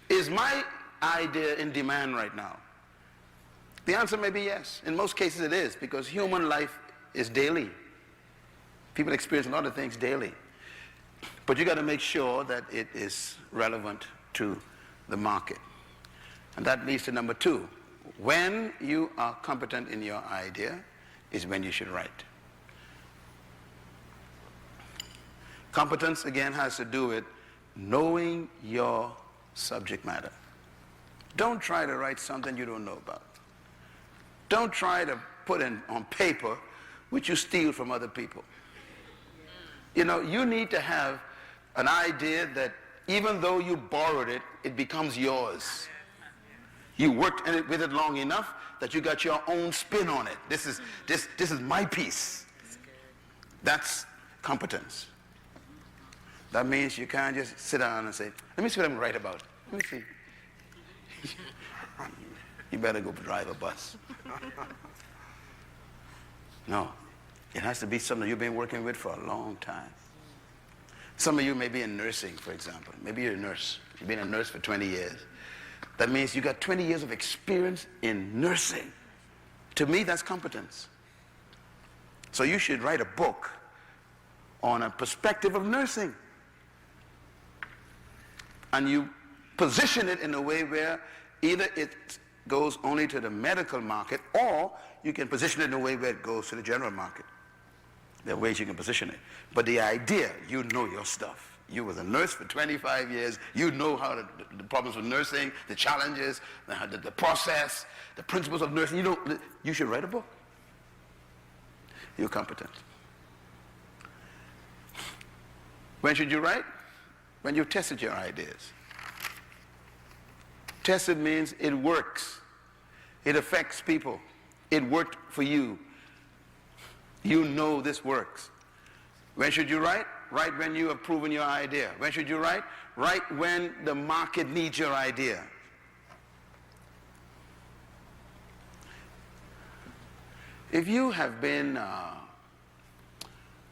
is my idea in demand right now? The answer may be yes. In most cases it is, because human life is daily. People experience a lot of things daily. But you got to make sure that it is relevant to the market. And that leads to number two. When you are competent in your idea is when you should write. Competence, again, has to do with knowing your subject matter. Don't try to write something you don't know about. Don't try to put on paper which you steal from other people. You need to have an idea that even though you borrowed it, it becomes yours. You worked with it long enough that you got your own spin on it. This is my piece. That's competence. That means you can't just sit down and say, let me see what I'm going to write about. Let me see. You better go drive a bus. No. It has to be something you've been working with for a long time. Some of you may be in nursing, for example. Maybe you're a nurse. You've been a nurse for 20 years. That means you got 20 years of experience in nursing. To me, that's competence. So you should write a book on a perspective of nursing. And you position it in a way where either it goes only to the medical market, or you can position it in a way where it goes to the general market. There are ways you can position it. But the idea, you know your stuff. You was a nurse for 25 years. You know how the problems with nursing, the challenges, the process, the principles of nursing. You should write a book. You're competent. When should you write? When you've tested your ideas. Tested means it works. It affects people. It worked for you. You know this works. When should you write? Write when you have proven your idea. When should you write? Write when the market needs your idea. If you have been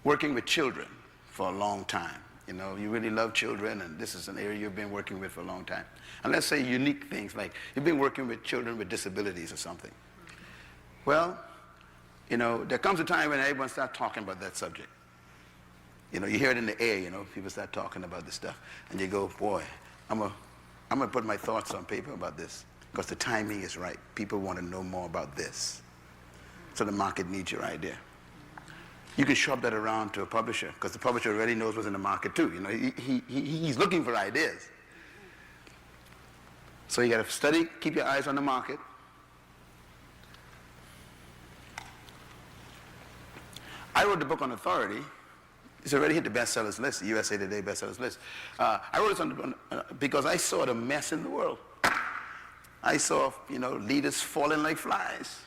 working with children for a long time, You know, you really love children, and this is an area you've been working with for a long time. And let's say unique things, like you've been working with children with disabilities or something. Well, you know, there comes a time when everyone starts talking about that subject. You know, you hear it in the air, you know, people start talking about this stuff. And you go, boy, I'm gonna put my thoughts on paper about this, because the timing is right. People want to know more about this. So the market needs your idea. You can shop that around to a publisher, because the publisher already knows what's in the market too. You know, he's looking for ideas. So you got to study, keep your eyes on the market. I wrote the book on authority. It's already hit the bestsellers list, the USA Today bestsellers list. I wrote it because I saw the mess in the world. I saw, you know, leaders falling like flies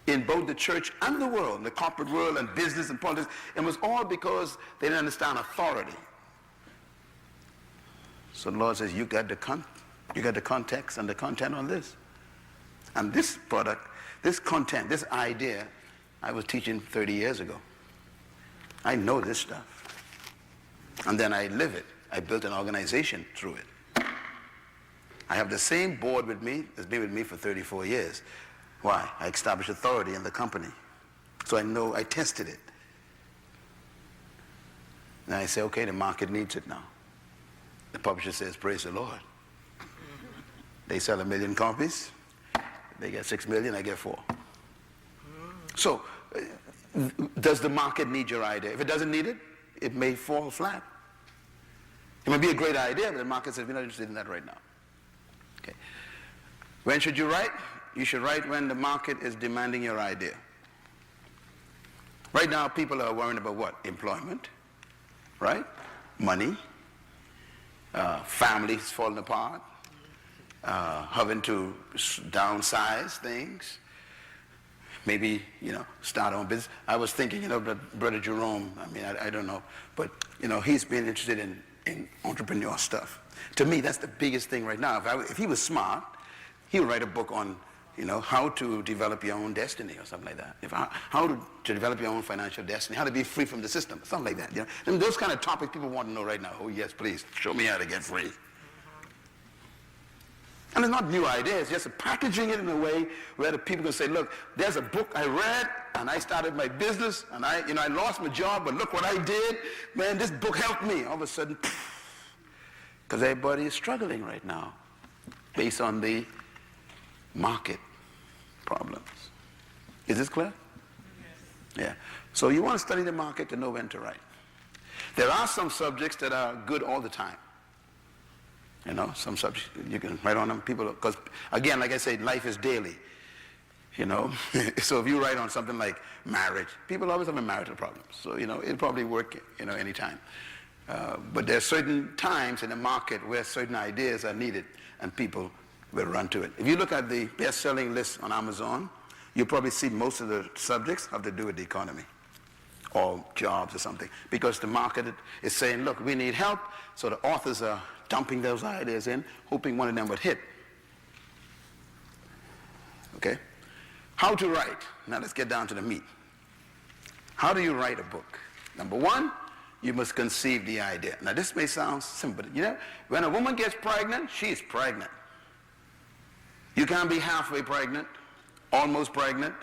in both the church and the world, the corporate world and business and politics. It was all because they didn't understand authority. So the Lord says, you got the context and the content on this. And this product, this content, this idea, I was teaching 30 years ago. I know this stuff. And then I live it. I built an organization through it. I have the same board with me that's been with me for 34 years. Why? I established authority in the company. So I know, I tested it. And I say, okay, the market needs it now. The publisher says, praise the Lord. They sell 1 million copies. They get 6 million, I get 4. So, does the market need your idea? If it doesn't need it, it may fall flat. It may be a great idea, but the market says, we're not interested in that right now. Okay. When should you write? You should write when the market is demanding your idea. Right now, people are worrying about what? Employment, right? Money, families falling apart, having to downsize things, maybe, you know, start on business. I was thinking, you know, Brother Jerome, I mean, I don't know, but, you know, he's been interested in entrepreneur stuff. To me, that's the biggest thing right now. If he was smart, he would write a book on, you know, how to develop your own destiny or something like that. How to develop your own financial destiny, how to be free from the system, something like that. You know, and those kind of topics people want to know right now. Oh yes, please, show me how to get free. And it's not new ideas, it's just packaging it in a way where the people can say, look, there's a book I read, and I started my business, and I lost my job, but look what I did. Man, this book helped me. All of a sudden, because everybody is struggling right now based on the market problems. Is this clear? Yes. Yeah. So you want to study the market to know when to write. There are some subjects that are good all the time. You know, some subjects you can write on them. People, because again, like I said, life is daily. You know, so if you write on something like marriage, people always have marital problems. So you know, it'll probably work, you know, anytime. But there are certain times in the market where certain ideas are needed, and people will run to it. If you look at the best-selling list on Amazon, you'll probably see most of the subjects have to do with the economy or jobs or something, because the market is saying, look, we need help, so the authors are dumping those ideas in, hoping one of them would hit. Okay? How to write. Now let's get down to the meat. How do you write a book? Number one, you must conceive the idea. Now this may sound simple, but you know, when a woman gets pregnant, she's pregnant. You can't be halfway pregnant, almost pregnant.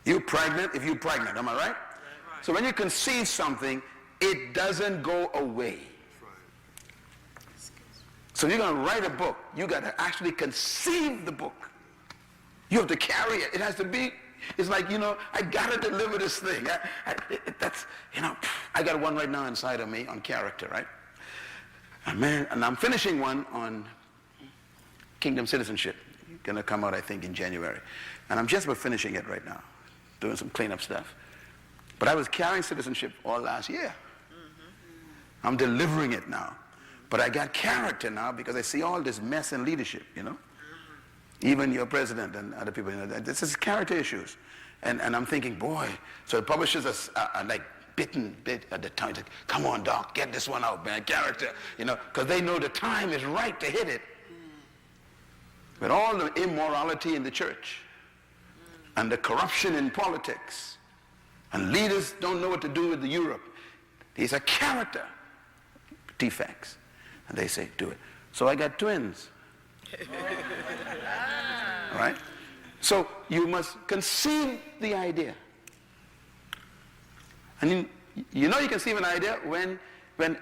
You're pregnant if you're pregnant, am I right? Right. So when you conceive something, it doesn't go away. So if you're going to write a book, you got to actually conceive the book. You have to carry it. It has to be, it's like, you know, I got to deliver this thing. That's, you know, I got one right now inside of me on character, right? And I'm finishing one on kingdom citizenship. Going to come out, I think, in January. And I'm just about finishing it right now, doing some cleanup stuff. But I was carrying citizenship all last year. I'm delivering it now. But I got character now because I see all this mess in leadership, you know. Even your president and other people, you know, this is character issues. And I'm thinking, boy, so the publishers are like bit at the time. Like, come on, Doc, get this one out, man, character, you know, because they know the time is right to hit it. With all the immorality in the church and the corruption in politics, and leaders don't know what to do with Europe, These are character defects. And they say, do it. So I got twins. Right? So you must conceive the idea. And you know you conceive an idea when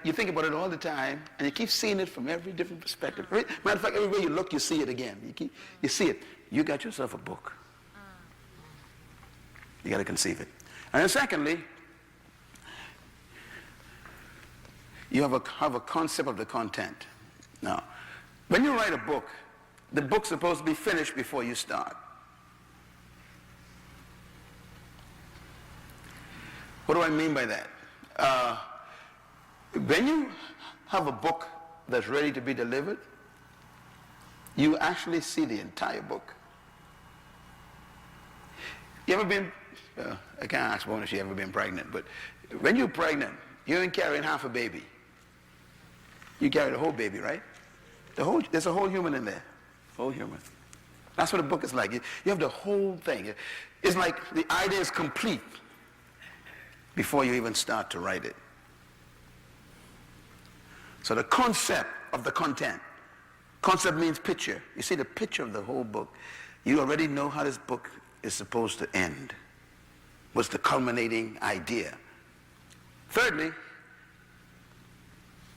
you think about it all the time and you keep seeing it from every different perspective. Matter of fact, everywhere you look, you see it again. You see it. You got yourself a book. You got to conceive it. And then secondly, you have a concept of the content. Now, when you write a book, the book's supposed to be finished before you start. What do I mean by that? When you have a book that's ready to be delivered, you actually see the entire book. You ever been, I can't ask Mona if she ever been pregnant, but when you're pregnant, you ain't carrying half a baby. You carry the whole baby, right? There's a whole human in there. Whole human. That's what a book is like. You have the whole thing. It's like the idea is complete before you even start to write it. So the concept of the content. Concept means picture. You see the picture of the whole book. You already know how this book is supposed to end. What's the culminating idea? Thirdly,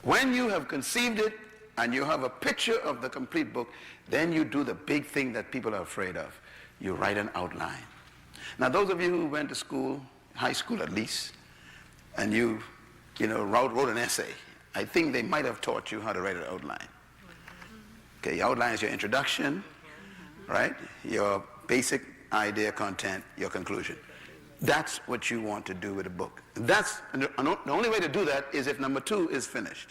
when you have conceived it and you have a picture of the complete book, then you do the big thing that people are afraid of. You write an outline. Now those of you who went to school, high school at least, and you wrote an essay, I think they might have taught you how to write an outline. Okay, your outline is your introduction, right? Your basic idea, content, your conclusion. That's what you want to do with a book. The only way to do that is if number 2 is finished.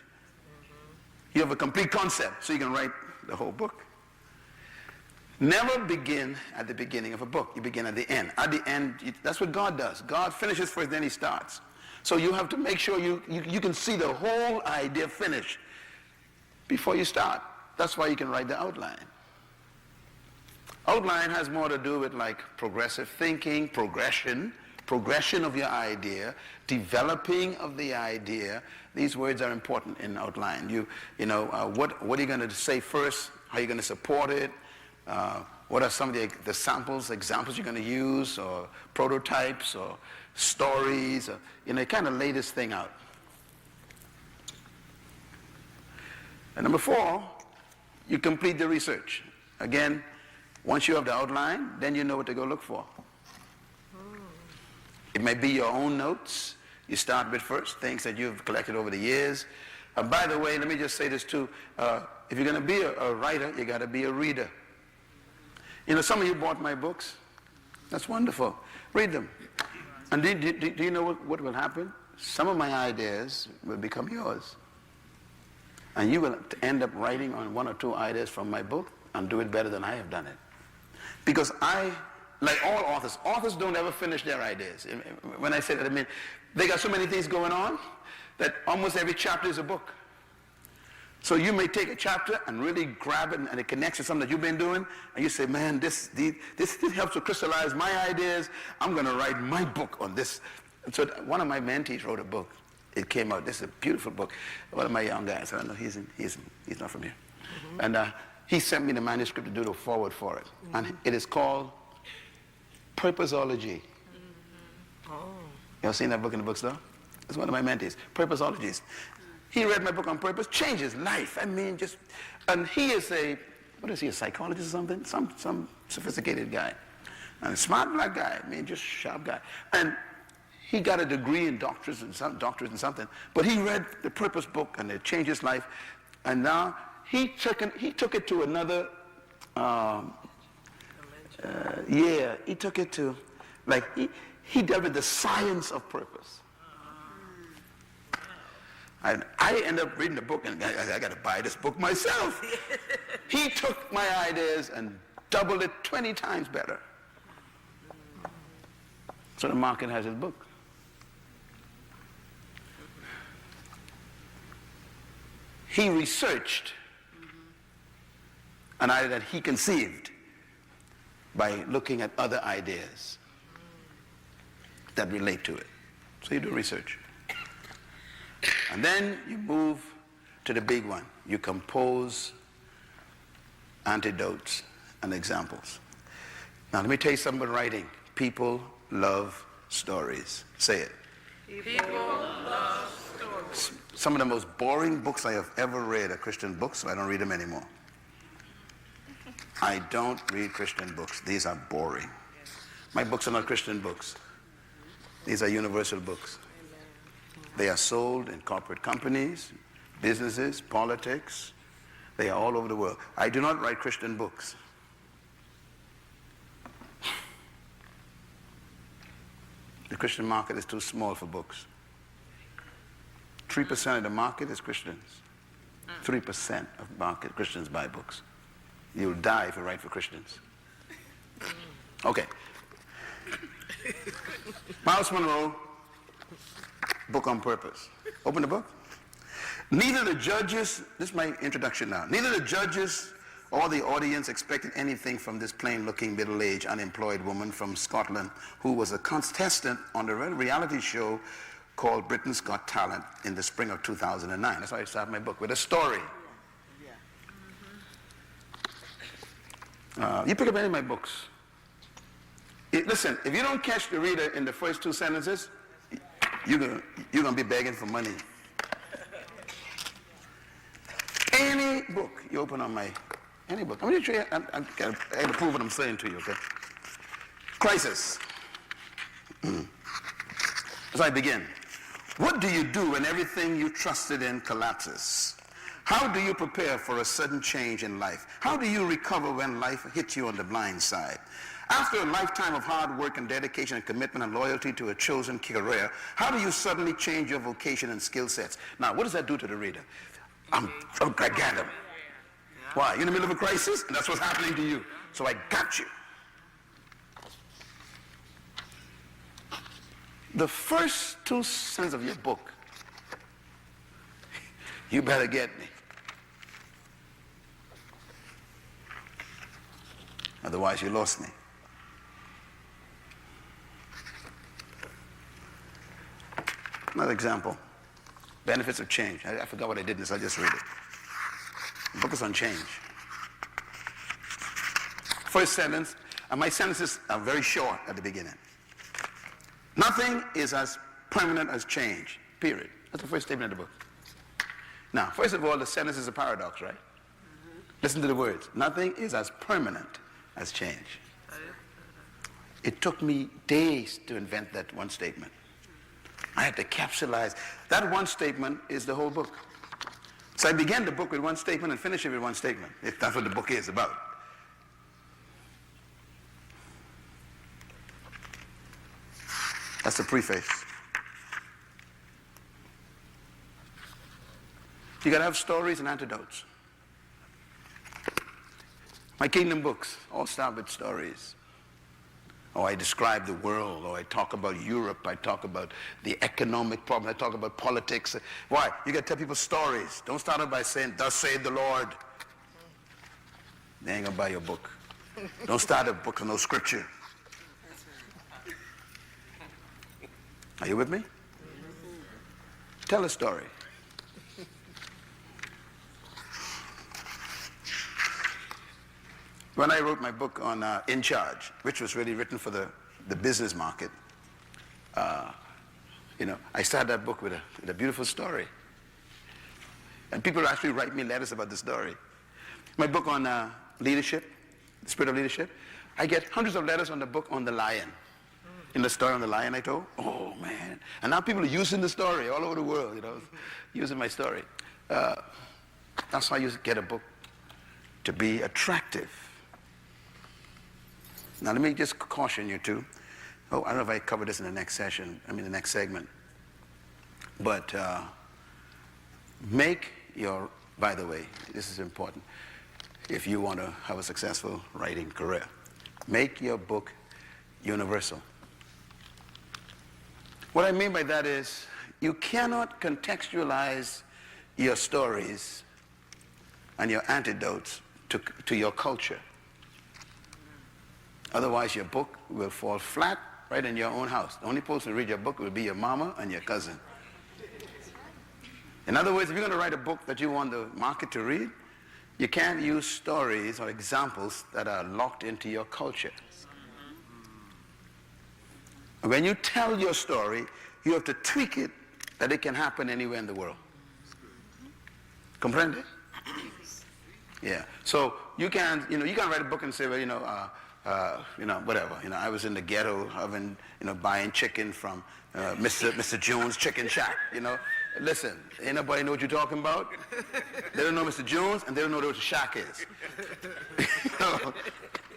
You have a complete concept, so you can write the whole book. Never begin at the beginning of a book. You begin at the end. At the end, that's what God does. God finishes first, then he starts. So you have to make sure you can see the whole idea finished before you start. That's why you can write the outline. Outline has more to do with like progressive thinking, progression of your idea, developing of the idea. These words are important in outline. What are you going to say first? How are you going to support it? What are some of the examples you're going to use, or prototypes, or stories, or, kind of lay this thing out. And number 4, you complete the research. Again, once you have the outline, then you know what to go look for. It may be your own notes you start with first, things that you've collected over the years. By the way, let me just say this too. If you're going to be a writer, you got to be a reader. Some of you bought my books. That's wonderful. Read them. And do you know what will happen? Some of my ideas will become yours. And you will end up writing on 1 or 2 ideas from my book and do it better than I have done it. Because like all authors don't ever finish their ideas. When I say that, I mean, they got so many things going on that almost every chapter is a book. So you may take a chapter and really grab it and it connects to something that you've been doing, and you say, man, this helps to crystallize my ideas. I'm going to write my book on this. And so one of my mentees wrote a book. It came out. This is a beautiful book. One of my young guys, I don't know, he's not from here. Mm-hmm. And he sent me the manuscript to do the forward for it. Mm-hmm. And it is called Purposeology. Mm-hmm. Oh. You ever seen that book in the bookstore? It's one of my mentees, Purposeologies. He read my book on purpose, changed his life. I mean, and he is a psychologist or something? Some sophisticated guy. And a smart black guy, I mean, just sharp guy. And he got a degree in doctorate and something. But he read the purpose book and it changed his life. And now he took it to another, he took it to, like, he dealt with the science of purpose. I ended up reading the book and I got to buy this book myself. He took my ideas and doubled it 20 times better. So the market has his book. He researched an idea that he conceived by looking at other ideas that relate to it. So you do research. And then you move to the big one. You compose antidotes and examples. Now let me tell you something about writing. People love stories. Say it. People love stories. Some of the most boring books I have ever read are Christian books, so I don't read them anymore. I don't read Christian books. These are boring. My books are not Christian books. These are universal books. They are sold in corporate companies, businesses, politics. They are all over the world. I do not write Christian books. The Christian market is too small for books. 3% of the market is Christians. 3% of market Christians buy books. You'll die if you write for Christians. Okay. Myles Munroe, Book on Purpose. Open the book. Neither the judges, this is my introduction now, neither the judges or the audience expected anything from this plain-looking, middle-aged, unemployed woman from Scotland who was a contestant on the reality show called Britain's Got Talent in the spring of 2009. That's why I started my book, with a story. You pick up any of my books. Listen, if you don't catch the reader in the first 2 sentences, you're gonna be begging for money. Any book you open on any book. I'm going to show you, I gotta prove what I'm saying to you, okay? Crisis. As I begin, what do you do when everything you trusted in collapses? How do you prepare for a sudden change in life? How do you recover when life hits you on the blind side? After a lifetime of hard work and dedication and commitment and loyalty to a chosen career, how do you suddenly change your vocation and skill sets? Now, what does that do to the reader? I got him. Why? You're in the middle of a crisis, and that's what's happening to you. So I got you. The first 2 sentences of your book, you better get me. Otherwise, you lost me. Another example. Benefits of change. I forgot what I did in this. I'll just read it. The book is on change. First sentence, and my sentences are very short at the beginning. Nothing is as permanent as change, period. That's the first statement of the book. Now, first of all, the sentence is a paradox, right? Listen to the words. Nothing is as permanent as change. It took me days to invent that one statement. I had to capsulize. That one statement is the whole book. So I began the book with one statement and finish it with one statement, if that's what the book is about. That's the preface. You gotta have stories and antidotes. My Kingdom books all start with stories. Or I describe the world, or I talk about Europe, I talk about the economic problem, I talk about politics. Why? You gotta tell people stories. Don't start out by saying, thus saith the Lord. They ain't gonna buy your book. Don't start a book on no scripture. Are you with me? Tell a story. When I wrote my book on In Charge, which was really written for the business market, I started that book with a beautiful story. And people actually write me letters about the story. My book on leadership, the spirit of leadership, I get hundreds of letters on the book on the lion. In the story on the lion I told, oh man. And now people are using the story all over the world, using my story. That's how you get a book to be attractive. Now let me just caution you too. I don't know if I cover this in the next session, the next segment. But by the way, this is important, if you want to have a successful writing career, make your book universal. What I mean by that is, you cannot contextualize your stories and your antidotes to your culture. Otherwise, your book will fall flat right in your own house. The only person to read your book will be your mama and your cousin. In other words, if you're going to write a book that you want the market to read, you can't use stories or examples that are locked into your culture. When you tell your story, you have to tweak it that it can happen anywhere in the world. Comprende? Yeah. So you can write a book and say, well, whatever. I was in the ghetto, buying chicken from Mr. Jones' Chicken Shack. Listen, ain't nobody know what you're talking about. They don't know Mr. Jones, and they don't know what the shack is.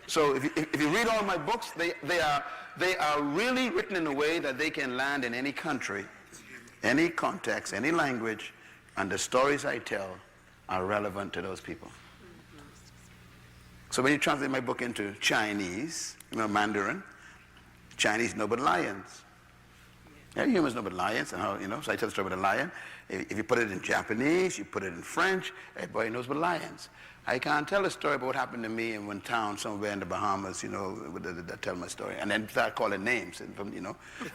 So if you read all my books, they are really written in a way that they can land in any country, any context, any language, and the stories I tell are relevant to those people. So when you translate my book into Chinese, Mandarin, Chinese know but lions. Yeah, humans know but lions, and how, so I tell the story about a lion. If you put it in Japanese, you put it in French, everybody knows but lions. I can't tell a story about what happened to me in one town somewhere in the Bahamas, that tell my story, and then start calling names,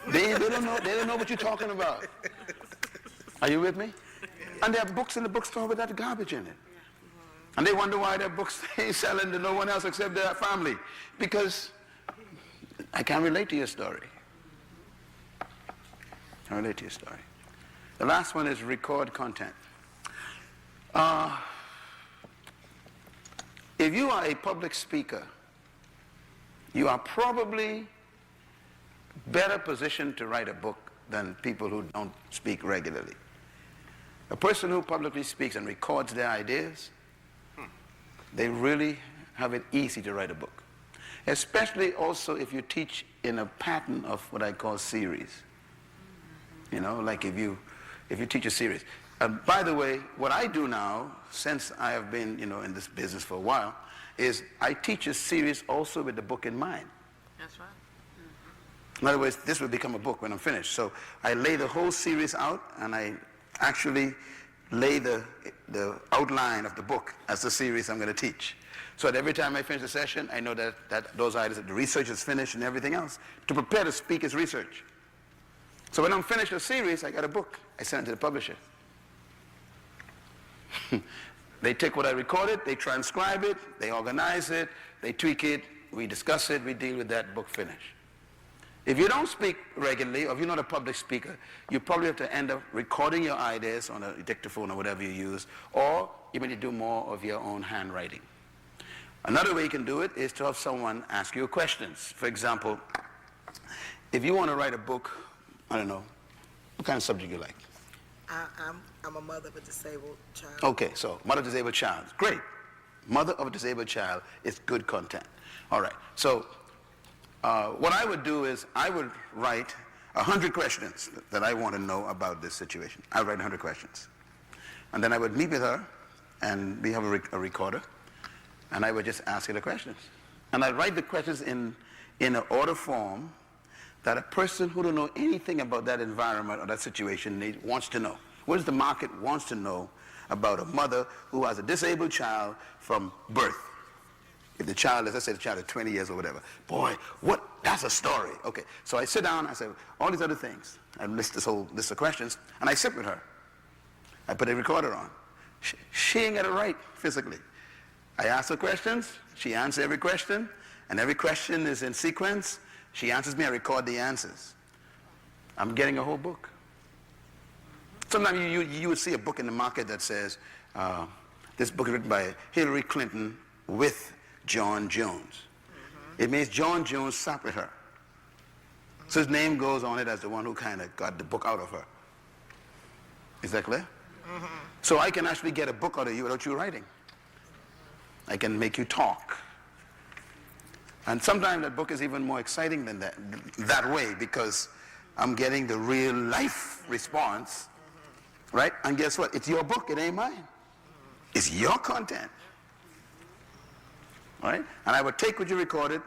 They don't know what you're talking about. Are you with me? And there are books in the bookstore with that garbage in it. And they wonder why their books ain't selling to no one else except their family. Because I can't relate to your story. I relate to your story. The last one is record content. If you are a public speaker, you are probably better positioned to write a book than people who don't speak regularly. A person who publicly speaks and records their ideas, they really have it easy to write a book. Especially also if you teach in a pattern of what I call series. Like if you teach a series. By the way, what I do now, since I have been, in this business for a while, is I teach a series also with the book in mind. That's right. In other words, this will become a book when I'm finished. So I lay the whole series out, and I actually lay the outline of the book as the series I'm going to teach. So that every time I finish the session, I know that those items, the research is finished and everything else, to prepare to speak as research. So when I'm finished the series, I got a book. I send it to the publisher. They take what I recorded, they transcribe it, they organize it, they tweak it, we discuss it, we deal with that, book finish. If you don't speak regularly, or if you're not a public speaker, you probably have to end up recording your ideas on a dictaphone or whatever you use, or you may do more of your own handwriting. Another way you can do it is to have someone ask you questions. For example, if you want to write a book, I don't know, what kind of subject you like? I'm a mother of a disabled child. Okay, so mother of a disabled child. Great. Mother of a disabled child is good content. All right. So what I would do is I would write 100 questions that I want to know about this situation. I would write 100 questions. And then I would meet with her, and we have a recorder, and I would just ask her the questions. And I'd write the questions in an order form that a person who don't know anything about that environment or that situation wants to know. What does the market wants to know about a mother who has a disabled child from birth? If the child is, let's say the child is 20 years or whatever. Boy, that's a story. Okay, so I sit down, I say, all these other things. I list this whole list of questions, and I sit with her. I put a recorder on. She ain't got it right physically. I ask her questions, she answers every question, and every question is in sequence. She answers me, I record the answers. I'm getting a whole book. Sometimes you would see a book in the market that says, this book is written by Hillary Clinton with John Jones. It means John Jones sat with her. So his name goes on it as the one who kind of got the book out of her. Is that clear? So I can actually get a book out of you without you writing. I can make you talk. And sometimes that book is even more exciting than that way, because I'm getting the real life response, right? And guess what? It's your book, it ain't mine. It's your content, right? And I would take what you recorded,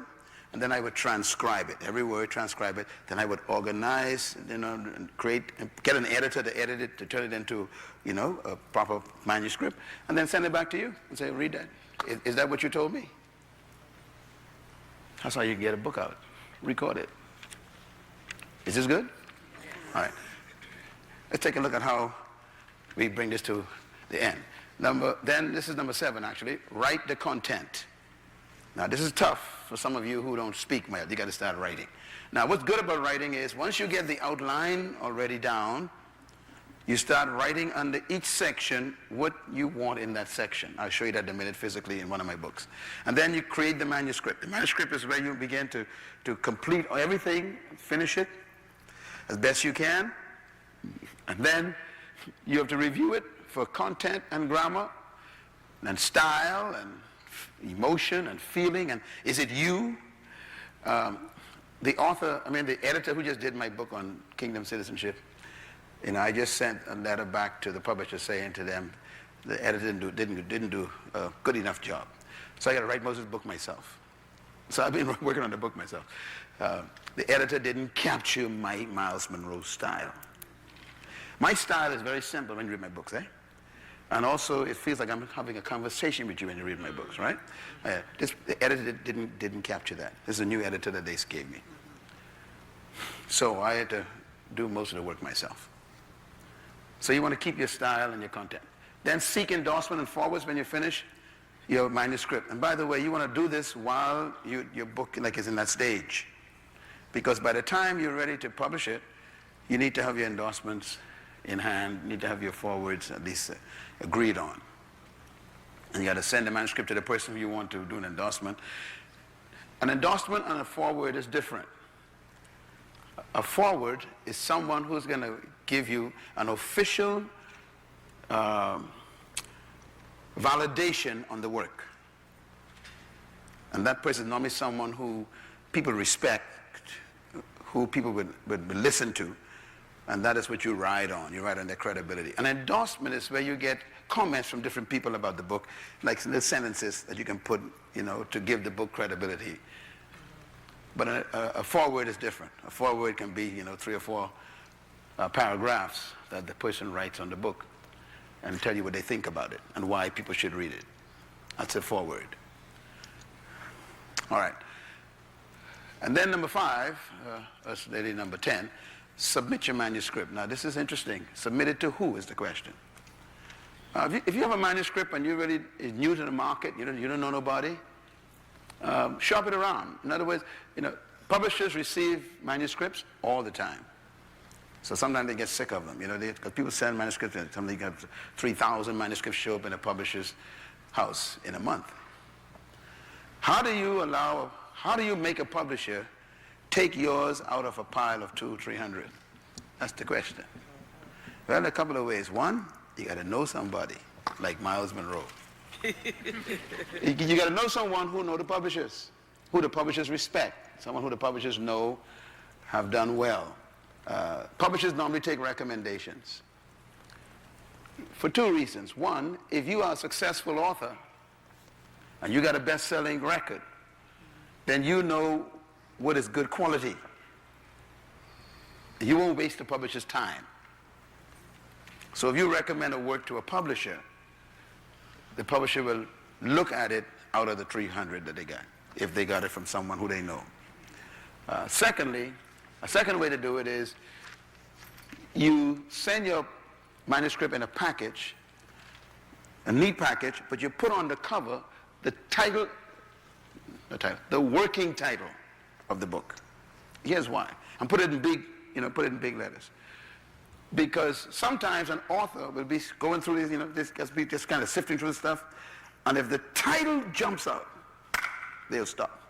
and then I would transcribe it, every word, transcribe it. Then I would organize, and get an editor to edit it, to turn it into, a proper manuscript, and then send it back to you and say, read that. Is that what you told me? That's how you get a book out. Record it. Is this good? All right. Let's take a look at how we bring this to the end. Then this is number 7 actually, write the content. Now this is tough for some of you who don't speak well. You got to start writing. Now what's good about writing is once you get the outline already down, you start writing under each section what you want in that section. I'll show you that in a minute physically in one of my books. And then you create the manuscript. The manuscript is where you begin to complete everything, finish it as best you can. And then you have to review it for content and grammar and style and emotion and feeling, and is it you? The editor who just did my book on kingdom citizenship, I just sent a letter back to the publisher saying to them, the editor didn't do a good enough job. So I got to write most of the book myself. So I've been working on the book myself. The editor didn't capture my Myles Munroe style. My style is very simple when you read my books, eh? And also, it feels like I'm having a conversation with you when you read my books, right? The editor didn't capture that. This is a new editor that they gave me. So I had to do most of the work myself. So you want to keep your style and your content. Then seek endorsement and forwards when you finish your manuscript. And by the way, you want to do this while your book is in that stage. Because by the time you're ready to publish it, you need to have your endorsements in hand, you need to have your forwards at least agreed on. And you got to send the manuscript to the person who you want to do an endorsement. An endorsement and a forward is different. A forward is someone who's going to give you an official validation on the work. And that person is normally someone who people respect, who people would listen to. And that is what you ride on. You ride on their credibility. An endorsement is where you get comments from different people about the book, like little sentences that you can put, to give the book credibility. But a foreword is different. A foreword can be, 3 or 4 paragraphs that the person writes on the book and tell you what they think about it and why people should read it. That's a foreword. All right. And then number 5, that's really number 10, submit your manuscript. Now this is interesting. Submit it to who is the question. If you have a manuscript and you're really new to the market, you don't know nobody, shop it around. In other words, publishers receive manuscripts all the time. So sometimes they get sick of them. Because people send manuscripts, and sometimes you got 3,000 manuscripts show up in a publisher's house in a month. How do you make a publisher take yours out of a pile of 200, 300? That's the question. Well, a couple of ways. One, you got to know somebody like Myles Munroe. You got to know someone who know the publishers, who the publishers respect, someone who the publishers know have done well. Publishers normally take recommendations for 2 reasons. One, if you are a successful author and you got a best-selling record, then you know what is good quality. You won't waste the publisher's time. So if you recommend a work to a publisher, the publisher will look at it out of the 300 that they got, if they got it from someone who they know. Secondly, a second way to do it is you send your manuscript in a package, a neat package, but you put on the cover the working title of the book. Here's why. And put it in big letters. Because sometimes an author will be going through this, just kind of sifting through the stuff, and if the title jumps out, they'll stop.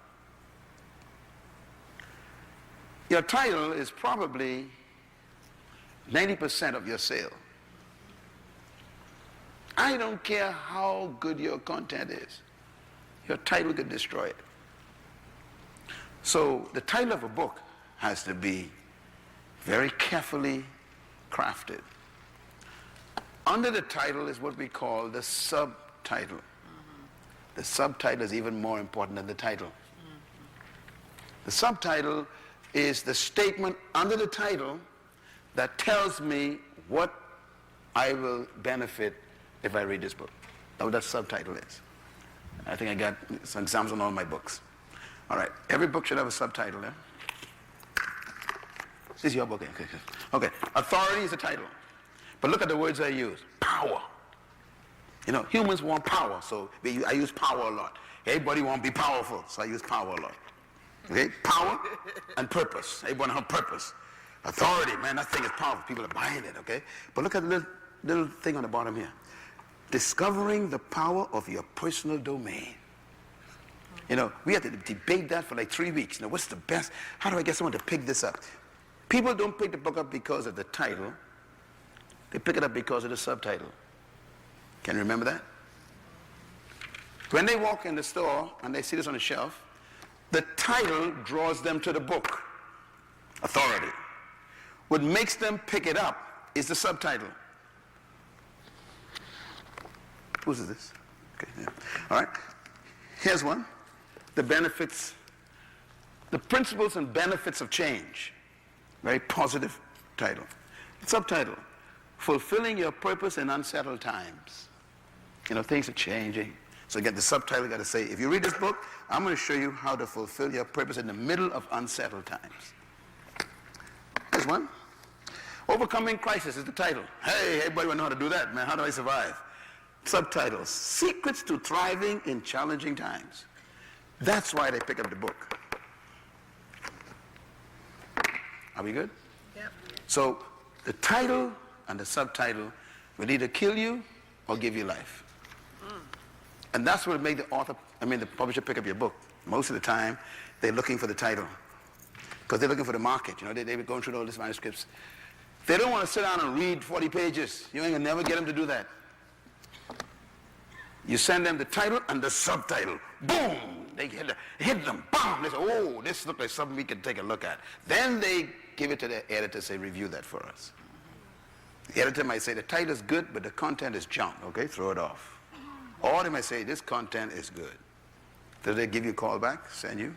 Your title is probably 90% of your sale. I don't care how good your content is. Your title could destroy it. So the title of a book has to be very carefully crafted. Under the title is what we call the subtitle. The subtitle is even more important than the title. The subtitle is the statement under the title that tells me what I will benefit if I read this book. That's what that subtitle is. I think I got some examples on all my books. All right, every book should have a subtitle there. This is your book. Okay. Authority is the title. But look at the words I use. Power. You know, humans want power, so I use power a lot. Everybody want to be powerful, so I use power a lot. Okay? Power and purpose. Everybody have purpose. Authority, man, that thing is powerful. People are buying it, okay? But look at the little thing on the bottom here. Discovering the power of your personal domain. You know, we had to debate that for like 3 weeks. You know, what's the best? How do I get someone to pick this up? People don't pick the book up because of the title. They pick it up because of the subtitle. Can you remember that? When they walk in the store and they see this on the shelf, the title draws them to the book. Authority. What makes them pick it up is the subtitle. Whose is this? Okay, yeah. All right. Here's one. The benefits, the principles and benefits of change. Very positive title. Subtitle. Fulfilling your purpose in unsettled times. You know, things are changing. So again, the subtitle got to say, if you read this book, I'm going to show you how to fulfill your purpose in the middle of unsettled times. Here's one. Overcoming crisis is the title. Hey, everybody want to know how to do that, man. How do I survive? Subtitles. Secrets to thriving in challenging times. That's why they pick up the book. Are we good? Yep. So the title and the subtitle will either kill you or give you life. And that's what make the publisher pick up your book. Most of the time, they're looking for the title because they're looking for the market. You know, they've been going through all these manuscripts. They don't want to sit down and read 40 pages. You ain't gonna never get them to do that. You send them the title and the subtitle. Boom! They hit them. Boom! They say, oh, this looks like something we can take a look at. Then they give it to the editor, say, review that for us. The editor might say, the title is good, but the content is junk. Okay, throw it off. Or they might say, this content is good. So they give you a call back, send you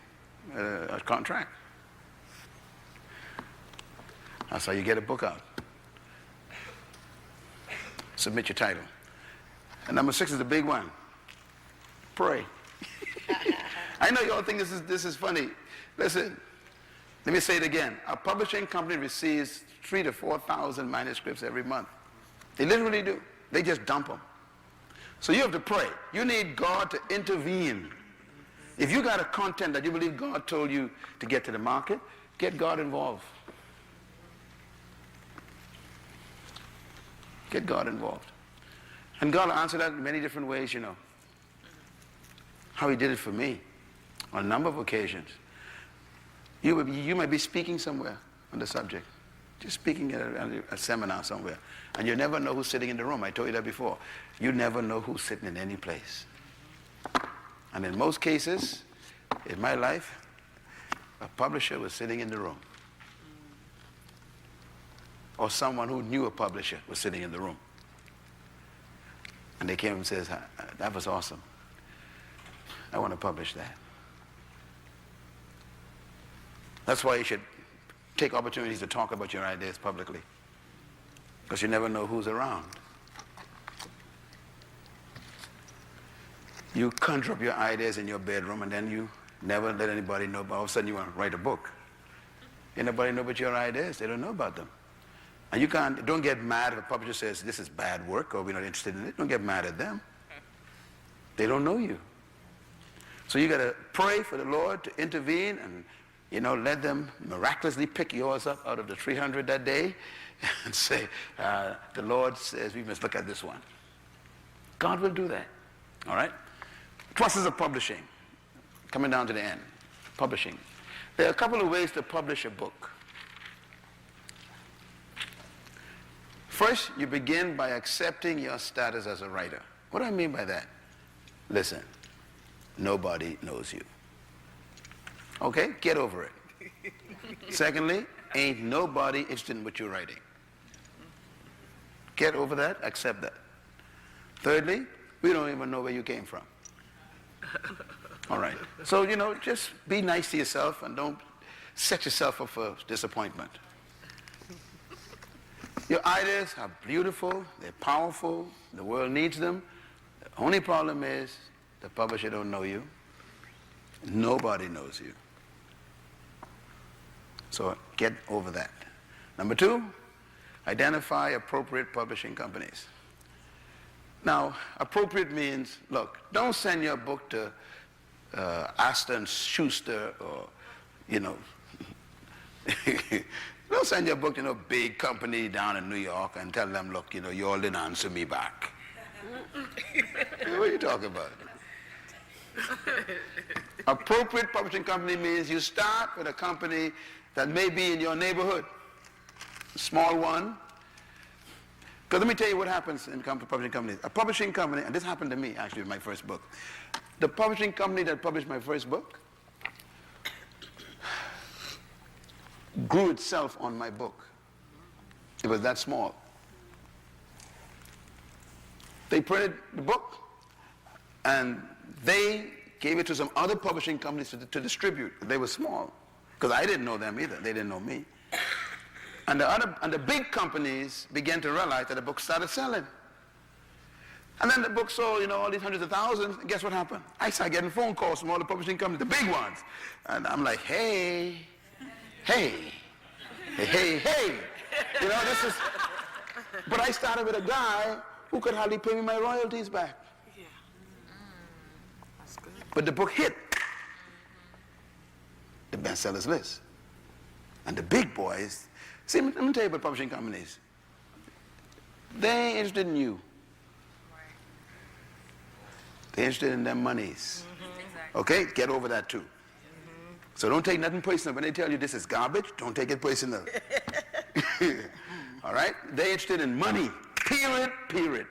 a contract. That's how you get a book out. Submit your title. And number 6 is the big one. Pray. I know you all think this is funny. Listen, let me say it again. Our publishing company receives 3,000 to 4,000 manuscripts every month. They literally do. They just dump them. So you have to pray. You need God to intervene. If you got a content that you believe God told you to get to the market, get God involved. Get God involved. And God will answer that in many different ways, you know. How he did it for me on a number of occasions. You might be speaking somewhere on the subject. Just speaking at a seminar somewhere. And you never know who's sitting in the room. I told you that before. You never know who's sitting in any place. And in most cases, in my life, a publisher was sitting in the room. Or someone who knew a publisher was sitting in the room. And they came and says, that was awesome. I want to publish that. That's why you should take opportunities to talk about your ideas publicly. Because you never know who's around. You conjure up your ideas in your bedroom and then you never let anybody know, but all of a sudden you want to write a book. Anybody know about your ideas? They don't know about them. And you don't get mad if a publisher says this is bad work or we're not interested in it. Don't get mad at them. They don't know you. So you got to pray for the Lord to intervene and, you know, let them miraculously pick yours up out of the 300 that day and say, the Lord says we must look at this one. God will do that. All right? Process of publishing. Coming down to the end. Publishing. There are a couple of ways to publish a book. First, you begin by accepting your status as a writer. What do I mean by that? Listen, nobody knows you. Okay? Get over it. Secondly, ain't nobody interested in what you're writing. Get over that, accept that. Thirdly, we don't even know where you came from. All right. So, you know, just be nice to yourself and don't set yourself up for disappointment. Your ideas are beautiful, they're powerful, the world needs them. The only problem is the publisher don't know you. Nobody knows you. So get over that. Number 2, Identify appropriate publishing companies. Now, appropriate means, look, don't send your book to Astor and Schuster or, you know, don't send your book to a big company down in New York and tell them, look, you know, you all didn't answer me back. What are you talking about? Appropriate publishing company means you start with a company that may be in your neighborhood, a small one. Because let me tell you what happens in publishing companies. A publishing company, and this happened to me actually with my first book. The publishing company that published my first book grew itself on my book. It was that small. They printed the book and they gave it to some other publishing companies to distribute. They were small because I didn't know them either. They didn't know me. And the big companies began to realize that the book started selling. And then the book sold, you know, all these hundreds of thousands. And guess what happened? I started getting phone calls from all the publishing companies, the big ones. And I'm like, hey. You know, this is, but I started with a guy who could hardly pay me my royalties back. Yeah. That's good. But the book hit the bestsellers list. And the big boys, see, let me tell you about publishing companies. They ain't interested in you. They're interested in their monies. Exactly. Okay? Get over that too. So don't take nothing personal. When they tell you this is garbage, don't take it personal. All right? They're interested in money. Period.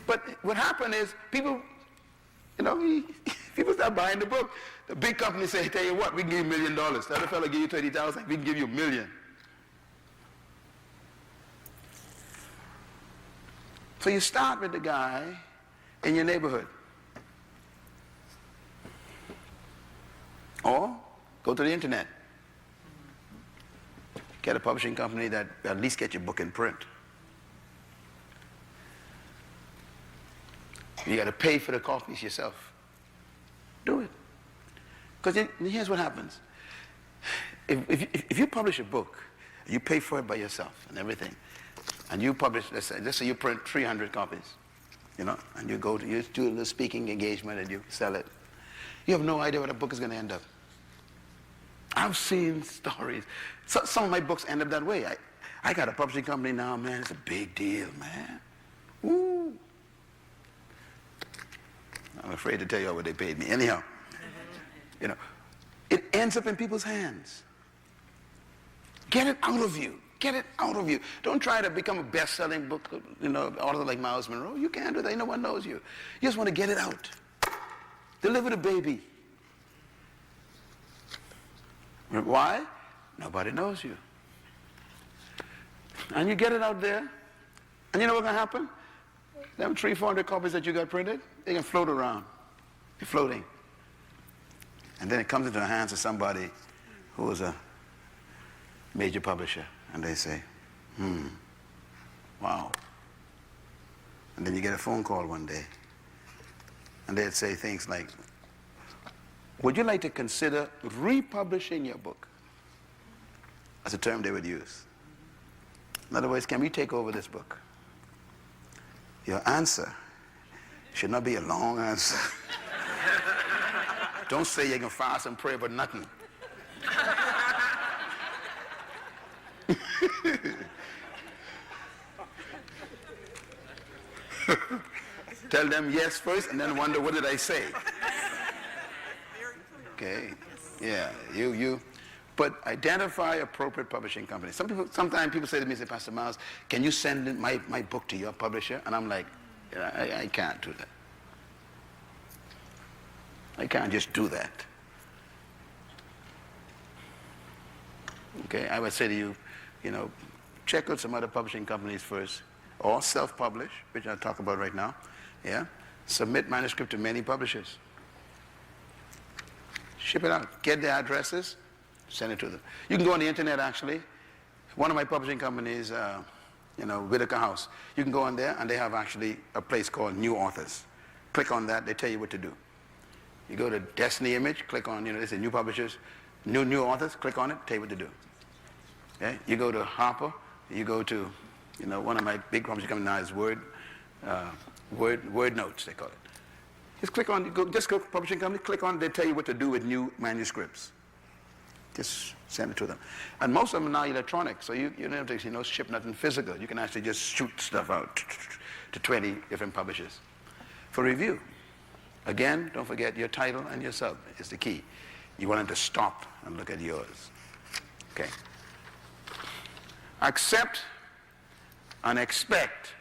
But what happened is people, you know, people start buying the book. The big companies say, tell you what, we can give you $1 million. The other fellow give you 30,000, we can give you $1 million. So you start with the guy in your neighborhood. Or go to the internet. Get a publishing company that at least get your book in print. You got to pay for the copies yourself. Do it. Because here's what happens. If you publish a book, you pay for it by yourself and everything, and you publish, let's say you print 300 copies, you know, and you do a little speaking engagement and you sell it. You have no idea where the book is going to end up. I've seen stories. So, some of my books end up that way. I got a publishing company now, man. It's a big deal, man. Woo. I'm afraid to tell you what they paid me. Anyhow, you know, it ends up in people's hands. Get it out of you. Get it out of you. Don't try to become a best-selling book, you know, author like Myles Munroe. You can't do that. No one knows you. You just want to get it out. Deliver the baby. Why? Nobody knows you. And you get it out there, and you know what's going to happen? Them 300-400 copies that you got printed, they can float around. They're floating. And then it comes into the hands of somebody who is a major publisher, and they say, wow. And then you get a phone call one day, and they'd say things like, would you like to consider republishing your book? That's a term they would use. In other words, can we take over this book? Your answer should not be a long answer. Don't say you can fast and pray but nothing. Tell them yes first and then wonder what did I say. Okay, yeah, but identify appropriate publishing companies. Sometimes people say to me, say, Pastor Myles, can you send in my book to your publisher? And I'm like, I can't do that. I can't just do that. Okay, I would say to you, you know, check out some other publishing companies first, or self-publish, which I'll talk about right now. Yeah, submit manuscript to many publishers. Ship it out. Get their addresses, send it to them. You can go on the internet, actually. One of my publishing companies, you know, Whitaker House, you can go on there, and they have actually a place called New Authors. Click on that, they tell you what to do. You go to Destiny Image, click on, you know, they say new publishers, new authors, click on it, tell you what to do. Okay? You go to Harper, you go to, one of my big companies coming now is Word Notes, they call it. Just click on, just go to publishing company, click on, they tell you what to do with new manuscripts. Just send it to them. And most of them are now electronic, so you don't have to ship nothing physical. You can actually just shoot stuff out to 20 different publishers for review. Again, don't forget your title and your sub is the key. You want them to stop and look at yours. Okay. Accept and expect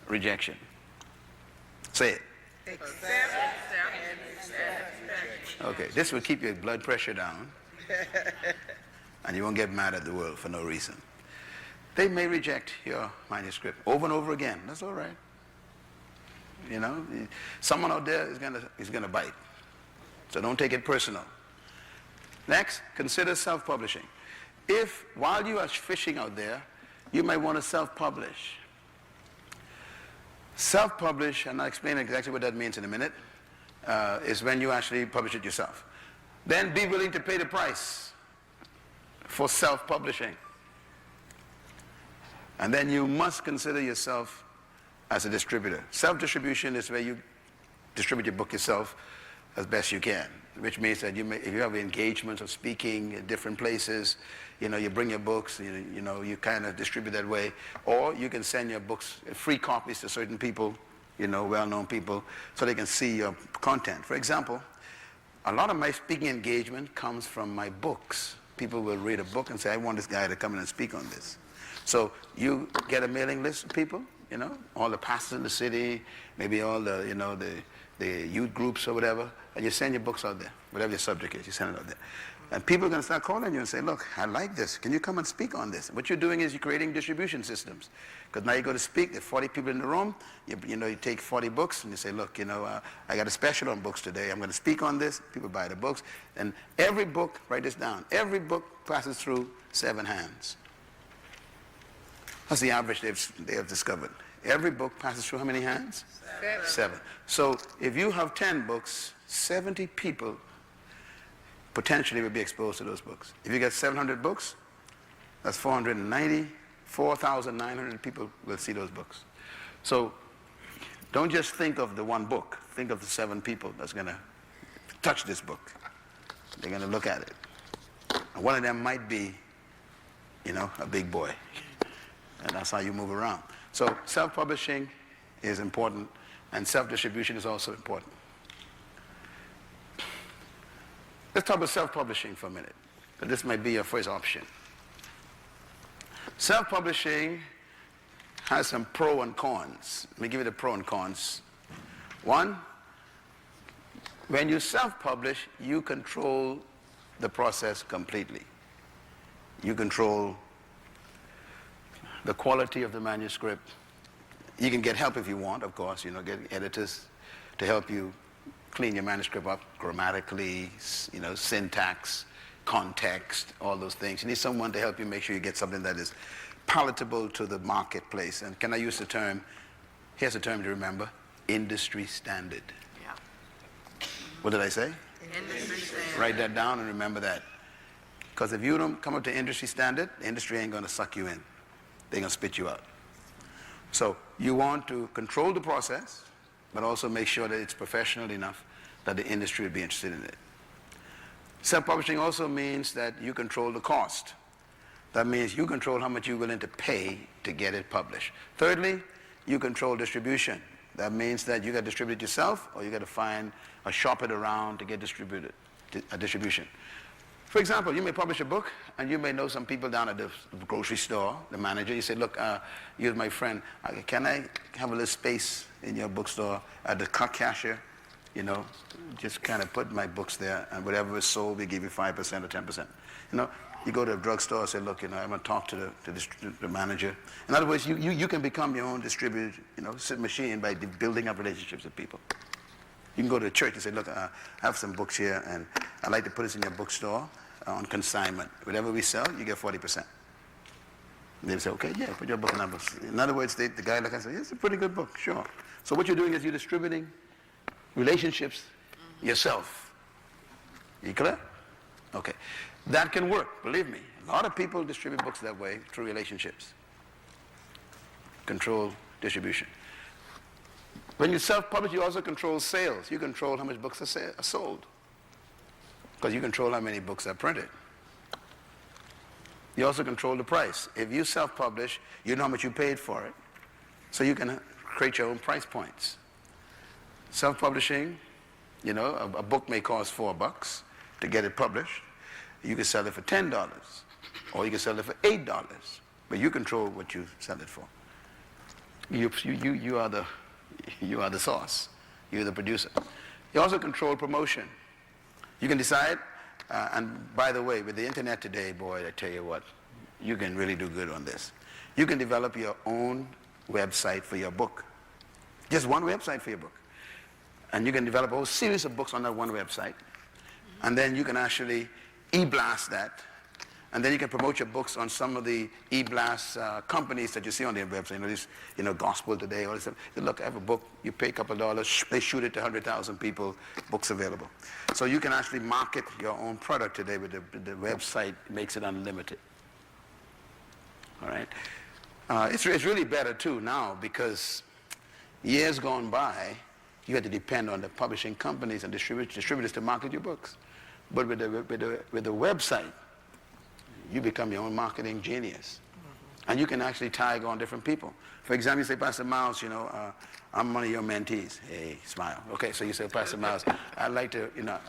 rejection. Say it. Okay, this will keep your blood pressure down and you won't get mad at the world for no reason. They may reject your manuscript over and over again. That's all right. Someone out there is gonna bite. So don't take it personal. Next, consider self-publishing. If while you are fishing out there, you might want to self-publish. Self-publish, and I'll explain exactly what that means in a minute, is when you actually publish it yourself. Then be willing to pay the price for self-publishing. And then you must consider yourself as a distributor. Self-distribution is where you distribute your book yourself as best you can, which means that if you have engagements of speaking at different places, you bring your books, you kind of distribute that way, or you can send your books, free copies to certain people, well-known people, so they can see your content. For example, a lot of my speaking engagement comes from my books. People will read a book and say, I want this guy to come in and speak on this. So you get a mailing list of people, all the pastors in the city, maybe all the, the youth groups or whatever, and you send your books out there, whatever your subject is, you send it out there. And people are going to start calling you and say, look, I like this. Can you come and speak on this? What you're doing is you're creating distribution systems. Because now you go to speak, there are 40 people in the room, you take 40 books and you say, look, I got a special on books today. I'm going to speak on this. People buy the books. And every book, write this down, every book passes through 7 hands. That's the average they have discovered. Every book passes through how many hands? 7. So if you have 10 books, 70 people potentially will be exposed to those books. If you get 700 books, that's 490, 4,900 people will see those books. So don't just think of the one book. Think of the 7 people that's going to touch this book. They're going to look at it. And one of them might be, a big boy. And that's how you move around. So self-publishing is important, and self-distribution is also important. Let's talk about self-publishing for a minute, but this might be your first option. Self-publishing has some pros and cons. Let me give you the pros and cons. 1, when you self-publish, you control the process completely. You control the quality of the manuscript. You can get help if you want, of course, get editors to help you clean your manuscript up grammatically, syntax, context, all those things. You need someone to help you make sure you get something that is palatable to the marketplace. And can I use the term, here's a term to remember, industry standard. Yeah. What did I say? Industry standard. Write that down and remember that. Because if you don't come up to industry standard, the industry ain't going to suck you in. They're going to spit you out. So you want to control the process, but also make sure that it's professional enough that the industry would be interested in it. Self-publishing also means that you control the cost. That means you control how much you're willing to pay to get it published. Thirdly, you control distribution. That means that you got to distribute it yourself, or you got to find or shop it around to get distribution. For example, you may publish a book, and you may know some people down at the grocery store, the manager. You say, look, you're my friend. Can I have a little space in your bookstore at the cashier? Just kind of put my books there, and whatever is sold, we give you 5% or 10%. You go to a drugstore and say, look, I'm going to talk to the manager. In other words, you can become your own distributor, machine by building up relationships with people. You can go to a church and say, look, I have some books here, and I'd like to put this in your bookstore on consignment. Whatever we sell, you get 40%. And they say, okay, yeah, put your book in our books. In other words, the guy like I say, it's a pretty good book, sure. So what you're doing is you're distributing relationships yourself. You clear? Okay. That can work, believe me. A lot of people distribute books that way through relationships. Control distribution. When you self-publish, you also control sales. You control how much books are sold, because you control how many books are printed. You also control the price. If you self-publish, you know how much you paid for it, so you can create your own price points. Self-publishing, you know, a book may cost $4 to get it published. You can sell it for $10, or you can sell it for $8, but you control what you sell it for. You are the source. You're the producer. You also control promotion. You can decide, and by the way, with the internet today, boy, I tell you what, you can really do good on this. You can develop your own website for your book. Just one website for your book. And you can develop a whole series of books on that one website. And then you can actually e-blast that. And then you can promote your books on some of the e-blast companies that you see on their website. You know, Gospel Today, all this stuff. You look, I have a book, you pay a couple of dollars, they shoot it to 100,000 people, books available. So you can actually market your own product today with the website, makes it unlimited. All right? It's really better too now, because years gone by, you had to depend on the publishing companies and distributors to market your books. But with the website, you become your own marketing genius. And you can actually tag on different people. For example, you say, Pastor Myles, you know, I'm one of your mentees. Hey, smile. Okay, so you say, Pastor Myles, I'd like to, you know,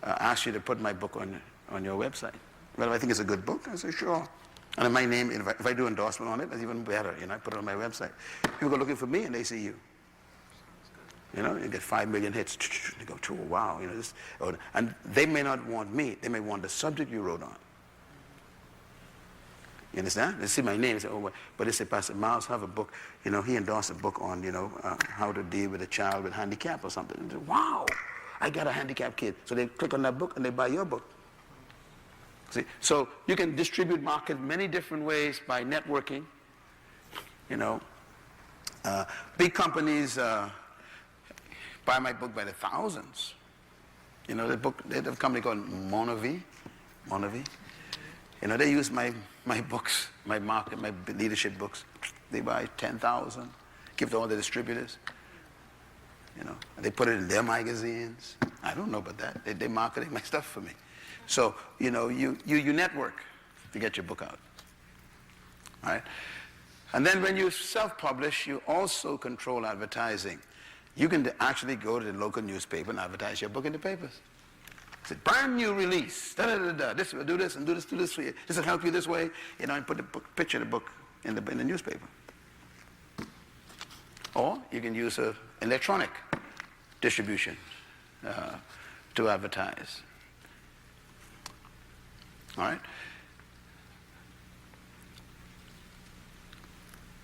ask you to put my book on your website. Well, I think it's a good book. I say, sure. And in my name, if I do endorsement on it, that's even better. You know, I put it on my website. People go looking for me and they see you. You know, you get 5 million hits. They go, oh, wow. You know, this, and they may not want me. They may want the subject you wrote on. You understand? They see my name and say, oh, but they say, Pastor Myles have a book. You know, he endorsed a book on, you know, how to deal with a child with handicap or something. And they say, wow, I got a handicapped kid. So they click on that book and they buy your book. See? So you can distribute, market many different ways by networking. You know, big companies buy my book by the thousands. You know, they have a company called Monavi. You know, they use my books, my leadership books. They buy 10,000, give to all the distributors. You know, and they put it in their magazines. I don't know about that. They're marketing my stuff for me. So, you know, you network to get your book out. All right? And then when you self-publish, you also control advertising. You can actually go to the local newspaper and advertise your book in the papers. It's a brand new release. This will do this and do this for you. This will help you this way. You know, and put the picture of the book in the newspaper. Or you can use electronic distribution to advertise. All right?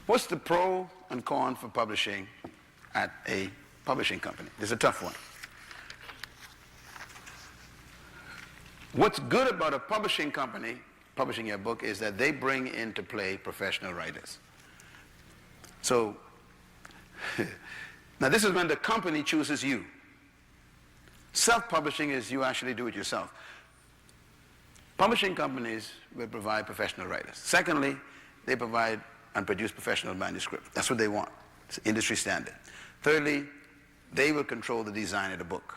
What's the pro and con for publishing at a publishing company? This is a tough one. What's good about a publishing company publishing your book is that they bring into play professional writers. So, now this is when the company chooses you. Self-publishing is you actually do it yourself. Publishing companies will provide professional writers. Secondly, they provide and produce professional manuscripts. That's what they want. It's industry standard. Thirdly, they will control the design of the book.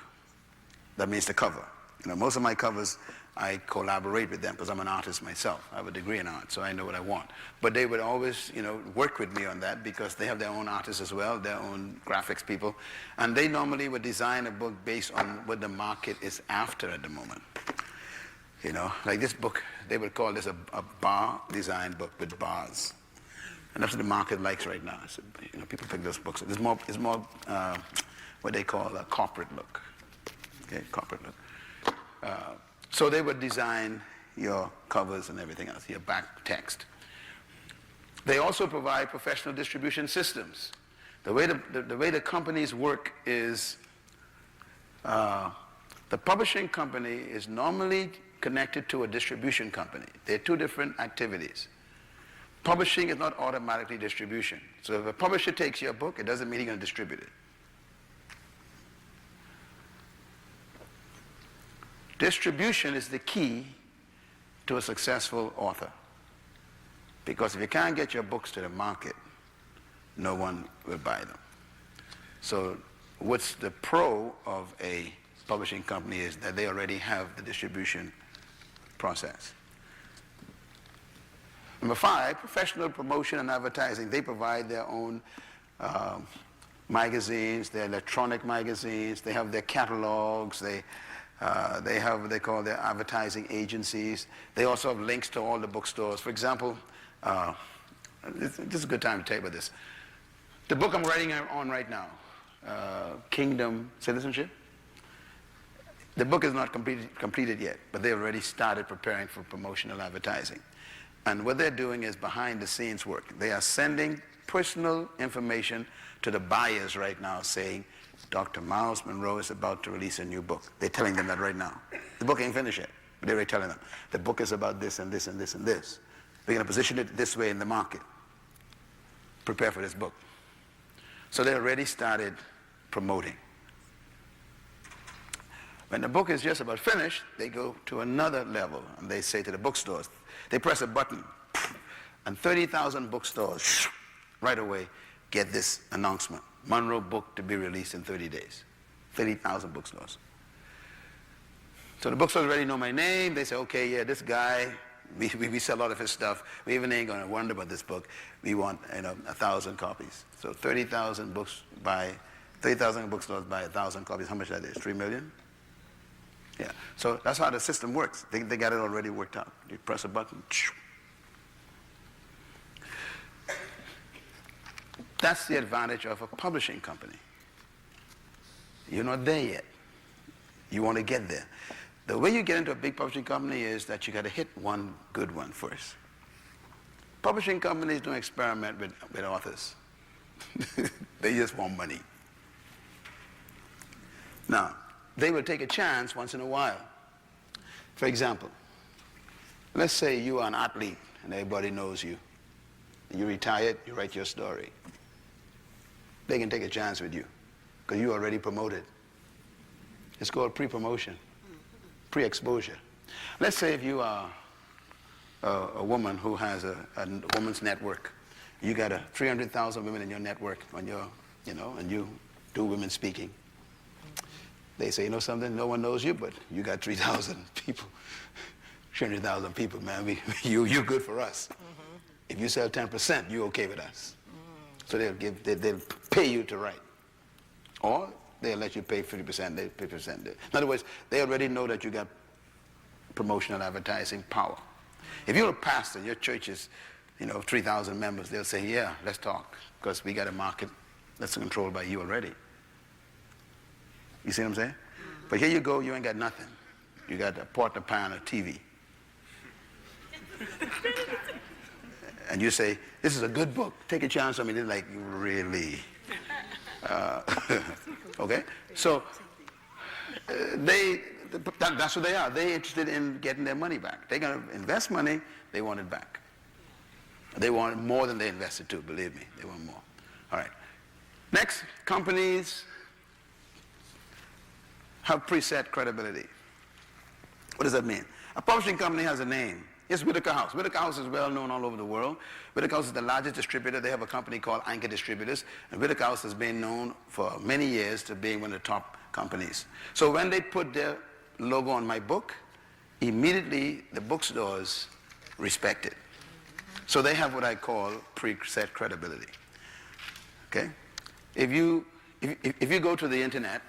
That means the cover. You know, most of my covers, I collaborate with them because I'm an artist myself. I have a degree in art, so I know what I want. But they would always, you know, work with me on that because they have their own artists as well, their own graphics people. And they normally would design a book based on what the market is after at the moment. You know, like this book, they would call this a bar design book with bars. And that's what the market likes right now. So, you know, people pick those books. It's more what they call a corporate look. Okay, corporate look. So they would design your covers and everything else, your back text. They also provide professional distribution systems. The way the companies work is the publishing company is normally connected to a distribution company. They're two different activities. Publishing is not automatically distribution. So if a publisher takes your book, it doesn't mean he's going to distribute it. Distribution is the key to a successful author. Because if you can't get your books to the market, no one will buy them. So what's the pro of a publishing company is that they already have the distribution process. Number 5, professional promotion and advertising. They provide their own magazines, their electronic magazines. They have their catalogs. They have what they call their advertising agencies. They also have links to all the bookstores. For example, this is a good time to tell you about this. The book I'm writing on right now, Kingdom Citizenship. The book is not completed yet, but they already started preparing for promotional advertising. And what they're doing is behind the scenes work. They are sending personal information to the buyers right now saying, Dr. Myles Munroe is about to release a new book. They're telling them that right now. The book ain't finished yet, but they're already telling them. The book is about this and this and this and this. We're going to position it this way in the market. Prepare for this book. So they already started promoting. When the book is just about finished, they go to another level, and they say to the bookstores, they press a button, and 30,000 bookstores right away get this announcement. Munroe book to be released in 30 days. 30,000 bookstores. So the bookstores already know my name. They say, okay, yeah, this guy, we sell a lot of his stuff. We even ain't going to wonder about this book. We want 1,000 copies. So 30,000 books by 30,000 bookstores buy 1,000 copies. How much that is? 3 million? Yeah. So that's how the system works. They got it already worked out. You press a button. That's the advantage of a publishing company. You're not there yet. You want to get there. The way you get into a big publishing company is that you got to hit one good one first. Publishing companies don't experiment with authors. They just want money. Now, they will take a chance once in a while. For example, let's say you are an athlete and everybody knows you. You retired, you write your story. They can take a chance with you because you already promoted. It's called pre-promotion, pre-exposure. Let's say if you are a woman who has a woman's network. You got 300,000 women in your network on your, and you do women speaking. They say, you know something, no one knows you, but you got 3,000 people, 300,000 people, man. You're good for us. Mm-hmm. If you sell 10%, you're okay with us. So they'll pay you to write. Or they'll let you pay 50%, they pay 50%. In other words, they already know that you got promotional advertising power. If you're a pastor, your church is, 3,000 members, they'll say, yeah, let's talk, because we got a market that's controlled by you already. You see what I'm saying? But here you go, you ain't got nothing. You got a porta pan, a TV. And you say, this is a good book. Take a chance on me. They're like, really? Okay? So that's what they are. They're interested in getting their money back. They're going to invest money. They want it back. They want more than they invested too, believe me. They want more. All right. Next, companies have preset credibility. What does that mean? A publishing company has a name. It's Whitaker House. Whitaker House is well known all over the world. Whitaker House is the largest distributor. They have a company called Anchor Distributors. And Whitaker House has been known for many years to being one of the top companies. So when they put their logo on my book, immediately the bookstores respect it. So they have what I call preset credibility. Okay? If you go to the internet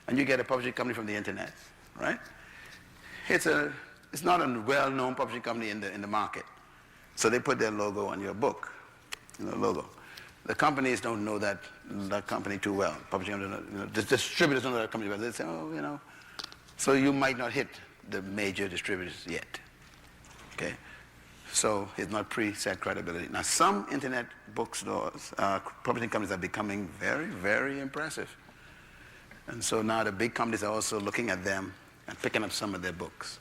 and you get a publishing company from the internet, right? It's not a well-known publishing company in the market. So they put their logo on your book, logo. The companies don't know that company too well. Publishing, the distributors don't know that company well. They say, so you might not hit the major distributors yet. Okay? So it's not preset credibility. Now some internet bookstores, publishing companies are becoming very, very impressive. And so now the big companies are also looking at them and picking up some of their books.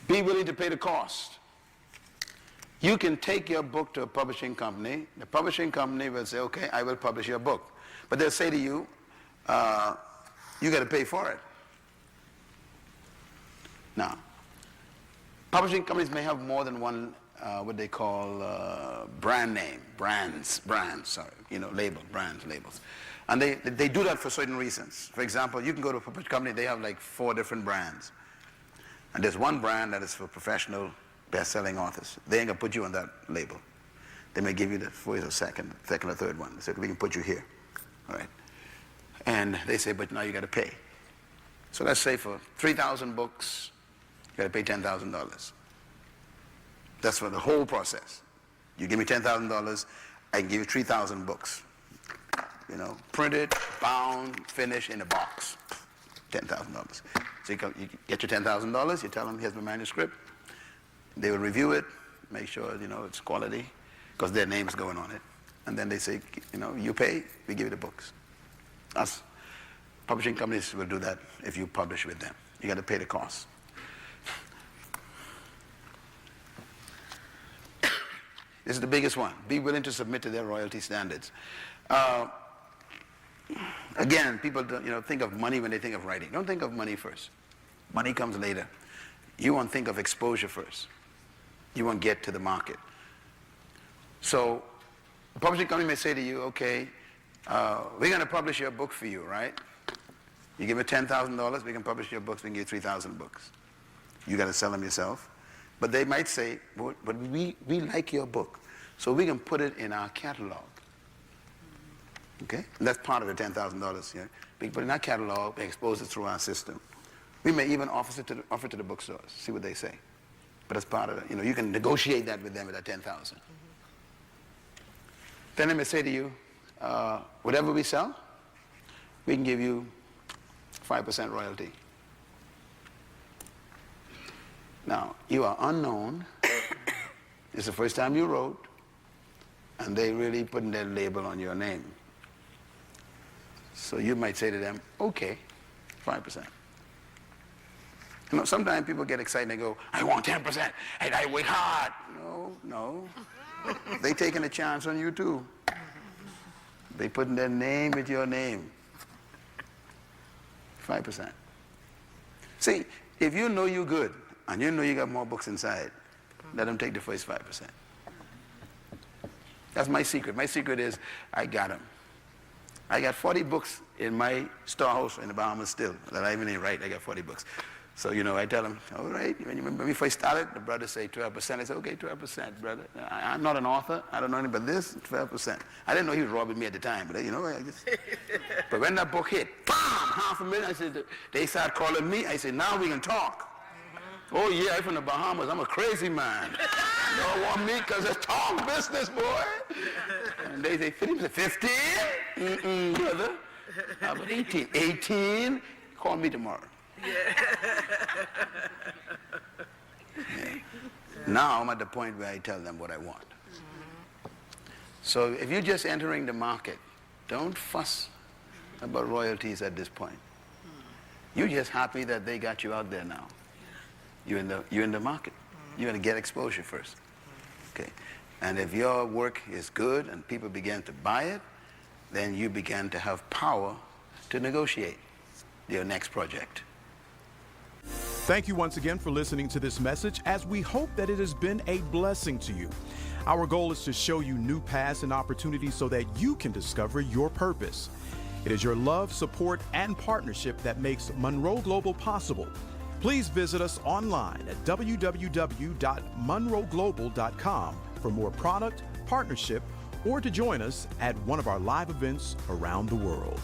Be willing to pay the cost. You can take your book to a publishing company. The publishing company will say, okay, I will publish your book. But they'll say to you, you got to pay for it. Now, publishing companies may have more than one, what they call brand name, brands, sorry, labels. And they do that for certain reasons. For example, you can go to a publishing company, they have like 4 different brands. And there's one brand that is for professional best-selling authors. They ain't gonna put you on that label. They may give you the first or second or third one. They say, we can put you here, all right? And they say, but now you gotta pay. So let's say for 3,000 books, you gotta pay $10,000. That's for the whole process. You give me $10,000, I can give you 3,000 books. Printed, bound, finished, in a box. $10,000. So you get your $10,000, you tell them, here's my manuscript. They will review it, make sure, it's quality, because their name's going on it. And then they say, you pay, we give you the books. Us, publishing companies will do that if you publish with them. You got to pay the cost. This is the biggest one. Be willing to submit to their royalty standards. Again, people don't, think of money when they think of writing. Don't think of money first. Money comes later. You want to think of exposure first. You want to get to the market. So a publishing company may say to you, okay, we're going to publish your book for you, right? You give me $10,000, we can publish your books, we can give you 3,000 books. You got to sell them yourself. But they might say, but we like your book, so we can put it in our catalog. Okay? And that's part of the $10,000. Yeah? We can put it in our catalog, we expose it through our system. We may even offer it to the bookstores, see what they say. But that's part of it. You can negotiate that with them at that $10,000. Then they may say to you, whatever we sell, we can give you 5% royalty. Now, you are unknown. It's the first time you wrote, and they really putting their label on your name. So you might say to them, okay, 5%. Sometimes people get excited and they go, I want 10%, and I work hard. No. They taking a chance on you too. They putting their name with your name. 5%. See, if you know you're good, and you know you got more books inside, let them take the first 5%. That's my secret. My secret is I got them. I got 40 books in my storehouse in the Bahamas still that I even ain't write. I got 40 books. So, I tell them, all right, when we first started, the brothers say 12%. I say, okay, 12%, brother. I'm not an author. I don't know anything but this, 12%. I didn't know he was robbing me at the time, but I just... But when that book hit, bam, $500,000, I said, they start calling me. I said, now we can talk. Oh, yeah, I'm from the Bahamas. I'm a crazy man. You don't want me because it's talk business, boy. And they say, 15? Brother. How about 18? 18? Call me tomorrow. Yeah. Now I'm at the point where I tell them what I want. So if you're just entering the market, don't fuss about royalties at this point. You're just happy that they got you out there now. You're in the market. You're going to get exposure first. Okay. And if your work is good and people begin to buy it, then you begin to have power to negotiate your next project. Thank you once again for listening to this message, as we hope that it has been a blessing to you. Our goal is to show you new paths and opportunities so that you can discover your purpose. It is your love, support, and partnership that makes Munroe Global possible. Please visit us online at www.munroeglobal.com for more product, partnership, or to join us at one of our live events around the world.